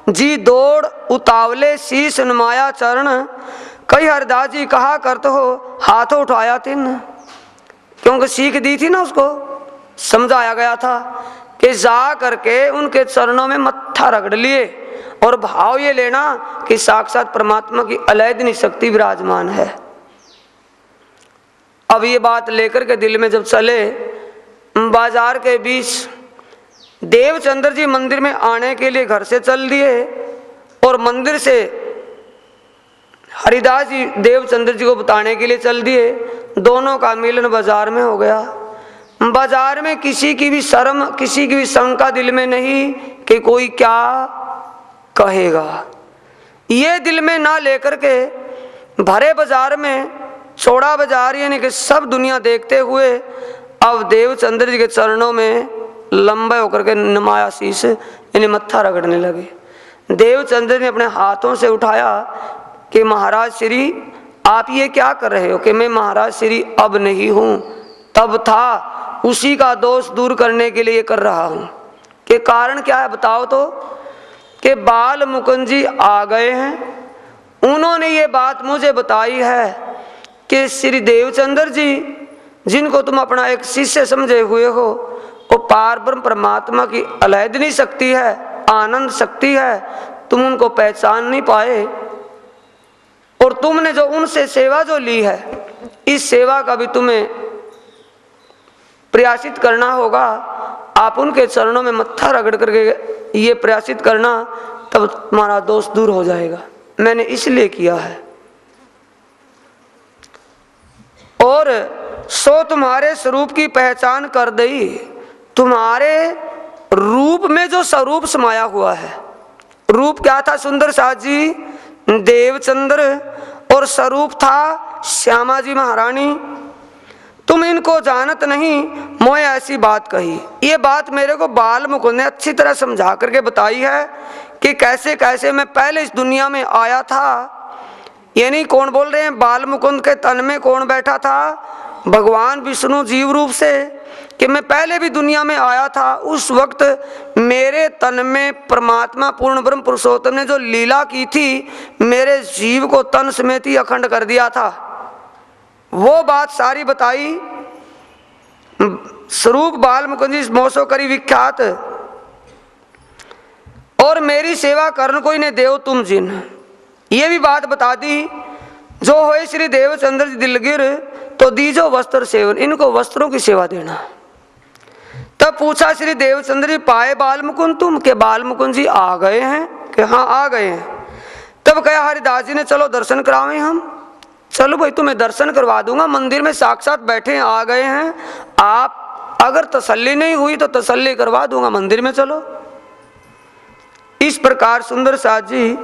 जी दौड़ उतावले शीश नमाया चरण। कई हरिदास जी कहा करते हो हाथों उठाया तिन, क्योंकि सीख दी थी ना, उसको समझाया गया था कि जा करके उनके चरणों में मत्था रगड़ लिए और भाव ये लेना कि साक्षात परमात्मा की अलैदनी शक्ति विराजमान है। अब ये बात लेकर के दिल में जब चले, बाजार के बीच देवचंद्र जी मंदिर में आने के लिए घर से चल दिए और मंदिर से हरिदास जी देवचंद्र जी को बताने के लिए चल दिए। दोनों का मिलन बाजार में हो गया। बाजार में किसी की भी शर्म, किसी की भी शंका दिल में नहीं कि कोई क्या कहेगा। ये दिल में ना लेकर के भरे बाजार में, चौड़ा बाजार यानी कि सब दुनिया देखते हुए, अब देवचंद्र जी के चरणों में लंबे होकर के नमाया शीश, यानी मत्था रगड़ने लगे। देवचंद्र ने अपने हाथों से उठाया कि महाराज श्री आप ये क्या कर रहे हो? कि मैं महाराज श्री अब नहीं हूं, तब था, उसी का दोष दूर करने के लिए कर रहा हूं। कि कारण क्या है बताओ तो? कि बाल मुकुंद जी आ गए हैं, उन्होंने ये बात मुझे बताई है कि श्री देवचंद्र जी जिनको तुम अपना एक शिष्य समझे हुए हो, वो पार ब्रह्म परमात्मा की अलैदनी शक्ति है, आनंद शक्ति है, तुम उनको पहचान नहीं पाए। और तुमने जो उनसे सेवा जो ली है, इस सेवा का भी तुम्हें प्रयासित करना होगा। आप उनके चरणों में मत्था रगड़ करके ये प्रयासित करना, तब तुम्हारा दोष दूर हो जाएगा। मैंने इसलिए किया है। और सो तुम्हारे स्वरूप की पहचान कर दई, तुम्हारे रूप में जो स्वरूप समाया हुआ है। रूप क्या था सुंदर साथ जी? देवचंद्र। और स्वरूप था श्यामा जी महारानी। तुम इनको जानत नहीं, मोए ऐसी बात कही। ये बात मेरे को बाल मुकुंद ने अच्छी तरह समझा करके बताई है कि कैसे कैसे मैं पहले इस दुनिया में आया था। यानी कौन बोल रहे हैं? बाल मुकुंद के तन में कौन बैठा था? भगवान विष्णु जीव रूप से, कि मैं पहले भी दुनिया में आया था। उस वक्त मेरे तन में परमात्मा पूर्ण ब्रह्म पुरुषोत्तम ने जो लीला की थी, मेरे जीव को तन समेत ही अखंड कर दिया था। वो बात सारी बताई। स्वरूप बाल मुकुंद मोसो करी विख्यात। और मेरी सेवा करन कोई ने देव तुम जिन, ये भी बात बता दी। जो होए श्री देवचंद्र जी दिलगिर, तो दीजो वस्त्र सेवन, इनको वस्त्रों की सेवा देना। तब पूछा श्री देवचंद्र जी, पाए बाल मुकुंद तुम? के बाल मुकुंद जी आ गए हैं? कि हाँ आ गए हैं। तब कहा हरिदास जी ने, चलो दर्शन करावें हम। चलो भाई तुम्हें दर्शन करवा दूंगा, मंदिर में साक्षात बैठे आ गए हैं आप। अगर तसल्ली नहीं हुई तो तसल्ली करवा दूंगा, मंदिर में चलो। इस प्रकार सुंदर साथ जी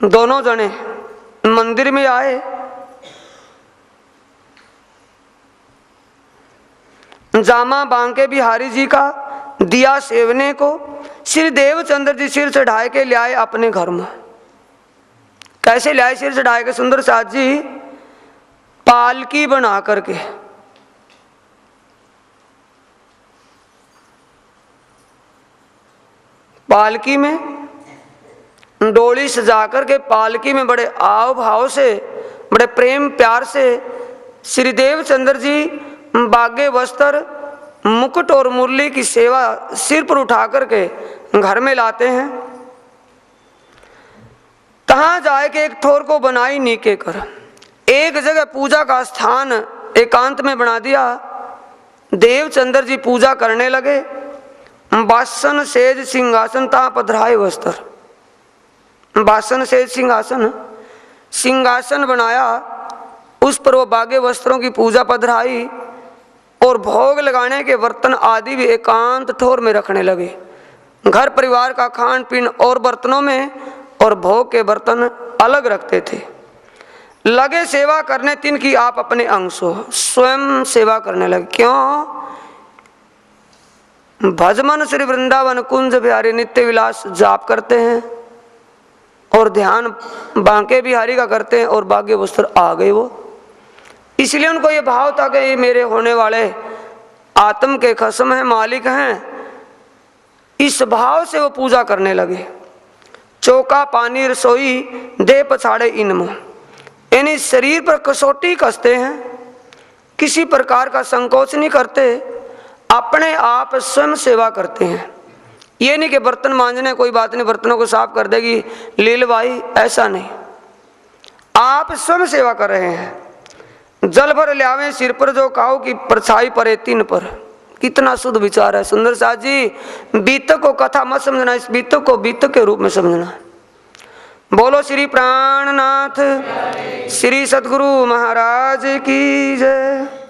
दोनों जने मंदिर में आए। जामा बांके बिहारी जी का दिया सेवने को, श्री देवचंद्र जी सिर चढ़ाए के ले आए अपने घर में। कैसे ले आए सिर चढ़ाए के सुंदर साथ जी? पालकी बना करके। पालकी में डोली सजा करके, पालकी में बड़े आव भाव से, बड़े प्रेम प्यार से श्री देवचंद्र जी बागे वस्त्र, मुकुट और मुरली की सेवा सिर पर उठा करके घर में लाते हैं। तहां जाए के एक ठोर को बनाई नीके कर, एक जगह पूजा का स्थान एकांत में बना दिया। देवचंद्र जी पूजा करने लगे। बासन सेज सिंहासन ता पधराए वस्त्र। बासन सेज सिंहासन, सिंहासन बनाया, उस पर वो बागे वस्त्रों की पूजा पधराई। और भोग लगाने के बर्तन आदि भी एकांत ठोर में रखने लगे। घर परिवार का खान पीन और बर्तनों में, और भोग के बर्तन अलग रखते थे। लगे सेवा करने तिनकी आप अपने अंशो, स्वयं सेवा करने लगे। क्यों? भजमन श्री वृंदावन कुंज बिहारी नित्य विलास जाप करते हैं, और ध्यान बांके बिहारी का करते हैं, और भाग्य वस्त्र आ गए वो। इसलिए उनको ये भाव था कि ये मेरे होने वाले आत्म के खसम हैं, मालिक हैं। इस भाव से वो पूजा करने लगे। चौका पानी रसोई दे पछाड़े इनमो, यानी शरीर पर कसौटी कसते हैं, किसी प्रकार का संकोच नहीं करते, अपने आप स्वयं सेवा करते हैं। ये नहीं कि बर्तन मांजने कोई बात नहीं, बर्तनों को साफ कर देगी लील भाई, ऐसा नहीं। आप स्वयं सेवा कर रहे हैं। जल भर ल्यावे सिर पर जो काऊ की परछाई परे तीन पर। कितना शुद्ध विचार है सुंदर साथ जी। बीतक को कथा मत समझना, इस बीतक को बीतक के रूप में समझना। बोलो श्री प्राणनाथ श्री सद्गुरु महाराज की जय।